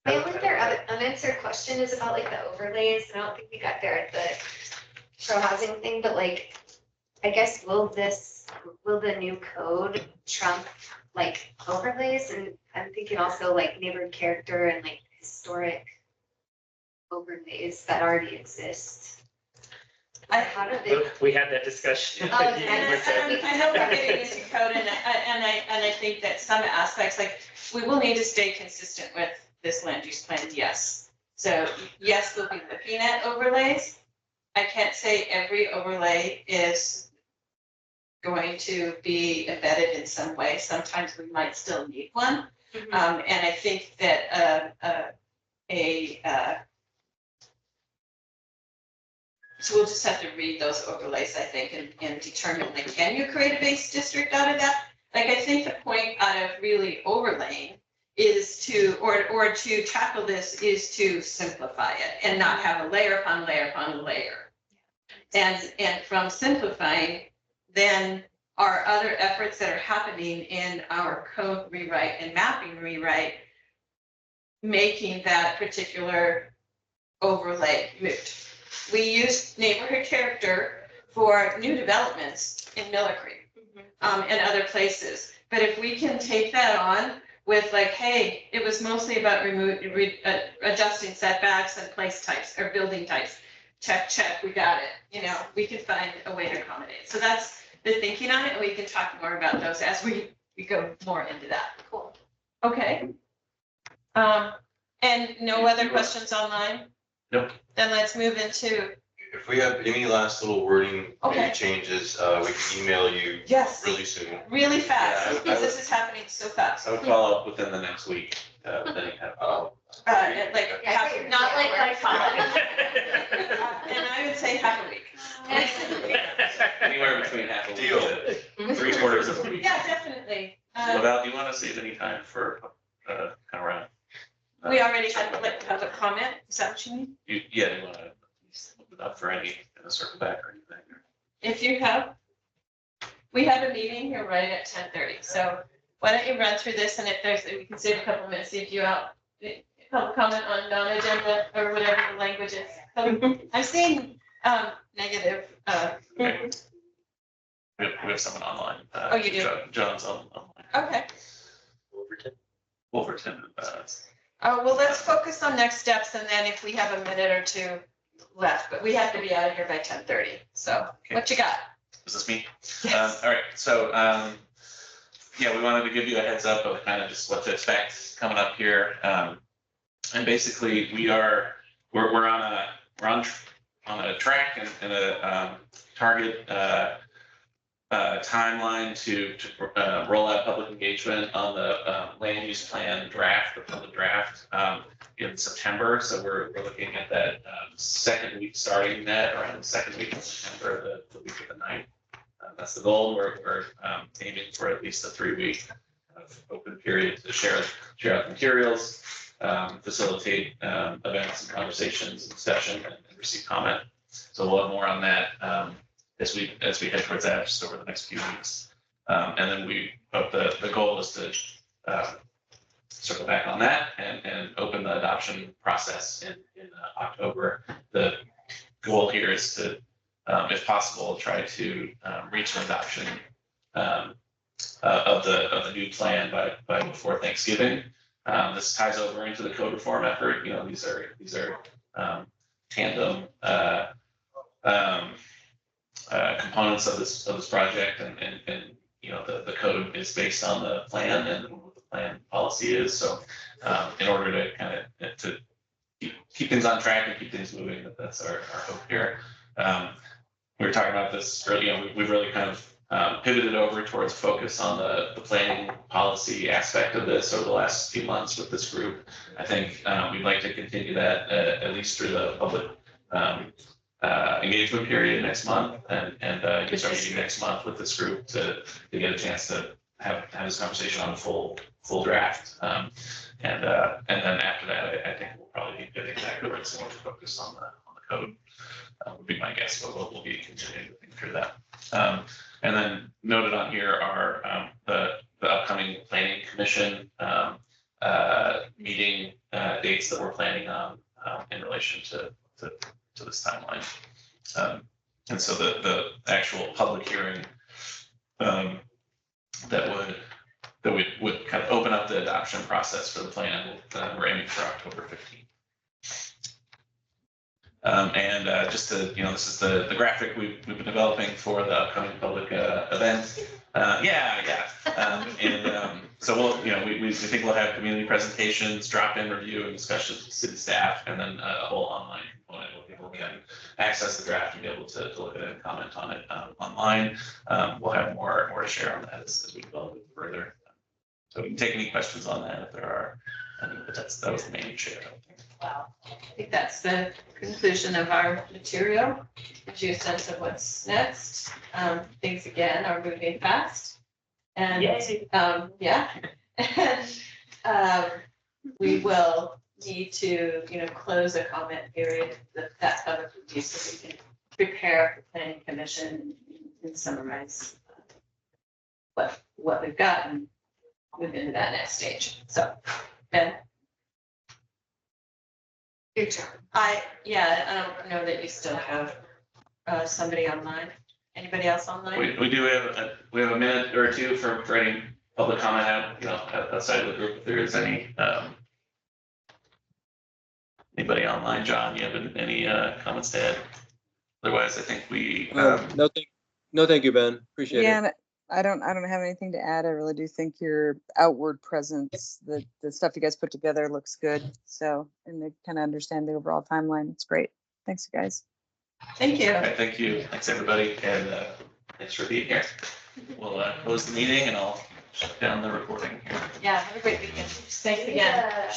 My only other unanswered question is about like the overlays. I don't think we got there at the pro-housing thing, but like, I guess will the new code trump like overlays? And I'm thinking also like neighborhood character and like historic overlays that already exist. How do they?
We had that discussion.
Oh,
And I know we're getting into code, and I think that some aspects, like, we will need to stay consistent with this land use plan, yes. So yes, we'll be looking at overlays. I can't say every overlay is going to be embedded in some way. Sometimes we might still need one. And I think that so we'll just have to read those overlays, I think, and determine, like, can you create a base district out of that? Like, I think the point out of really overlaying is to, or to tackle this, is to simplify it and not have a layer upon layer upon layer. And from simplifying, then our other efforts that are happening in our code rewrite and mapping rewrite, making that particular overlay moot. We use neighborhood character for new developments in Miller Creek and other places. But if we can take that on with, like, hey, it was mostly about adjusting setbacks and place types or building types. Check, we got it. We can find a way to accommodate. So that's the thinking on it, and we can talk more about those as we go more into that.
Cool.
Okay. And no other questions online?
Nope.
Then let's move into.
If we have any last little wording,
Okay.
maybe changes, we can email you
Yes.
really soon.
Really fast,
Yeah,
because this is happening so fast.
I would follow up within the next week. Then you have,
Like
Yeah,
half,
not like by 5.
and I would say half a week.
Anywhere between half a week
Deal.
to 3/4 of a week.
Yeah, definitely.
Lavelle, do you want to save any time for, kind of round?
We already had like public comment, is that what you mean?
You want to look it up for any, circle back or anything?
If you have, we have a meeting here right at 10:30, so why don't you run through this, and if there's, we can save a couple minutes, see if you out, public comment on non-agenda or whatever the language is. I'm seeing, negative,
Okay. We have someone online.
Oh, you do?
John's online.
okay.
Wolverton.
Oh, well, let's focus on next steps, and then if we have a minute or two left, but we have to be out of here by 10:30, so what you got?
Is this me?
Yes.
All right, so, yeah, we wanted to give you a heads up of kind of just what to expect coming up here. And basically, we're on a track and a target timeline to roll out public engagement on the land use plan draft, the public draft, in September. So we're looking at that second week starting that around the second week of September, the week of the 9th. That's the goal. We're aiming for at least a 3-week of open period to share out materials, facilitate events and conversations and discussion and receive comment. So we'll have more on that as we head towards that just over the next few weeks. And then the goal is to circle back on that and open the adoption process in October. The goal here is to, if possible, try to reach an adoption of the new plan by before Thanksgiving. This ties over into the code reform effort. You know, these are tandem components of this project, and you know, the code is based on the plan and what the plan policy is. So in order to kind of to keep things on track and keep things moving, that's our hope here. We were talking about this earlier. You know, we've really kind of pivoted over towards focus on the planning policy aspect of this over the last few months with this group. I think we'd like to continue that at least through the public engagement period next month, and get our meeting next month with this group to get a chance to have this conversation on the full draft. And then after that, I think we'll probably be getting back over some more focus on the code. Would be my guess, but we'll be continuing to think through that. And then noted on here are the upcoming planning commission meeting dates that we're planning on in relation to this timeline. And so the actual public hearing that would kind of open up the adoption process for the plan, we're aiming for October 15th. And just to, you know, this is the graphic we've been developing for the upcoming public event. So we'll, you know, we think we'll have community presentations, drop-in review and discussions with city staff, and then a whole online component where people can access the draft and be able to look at it and comment on it online. We'll have more to share on that as we develop it further. So we can take any questions on that if there are any, but that was the main share.
Wow, I think that's the conclusion of our material. Gives you a sense of what's next. Things again are moving fast. And, yeah. And, we will need to, you know, close a comment period, that public review, so we can prepare for planning commission and summarize what we've got and move into that next stage. So, Ben?
Good job.
I don't know that you still have somebody online. Anybody else online?
We do have a minute or two for any public comment out, you know, outside of the group, if there is any. Anybody online? John, you have any comments to add? Otherwise, I think we.
No, thank you, Ben. Appreciate it.
Yeah, I don't have anything to add. I really do think your outward presence, the stuff you guys put together looks good. So, and they kind of understand the overall timeline. It's great. Thanks, you guys.
Thank you.
All right, thank you. Thanks, everybody. And thanks for being here. We'll close the meeting and I'll shut down the recording here.
Yeah, have a great weekend. Thanks again.
Yeah.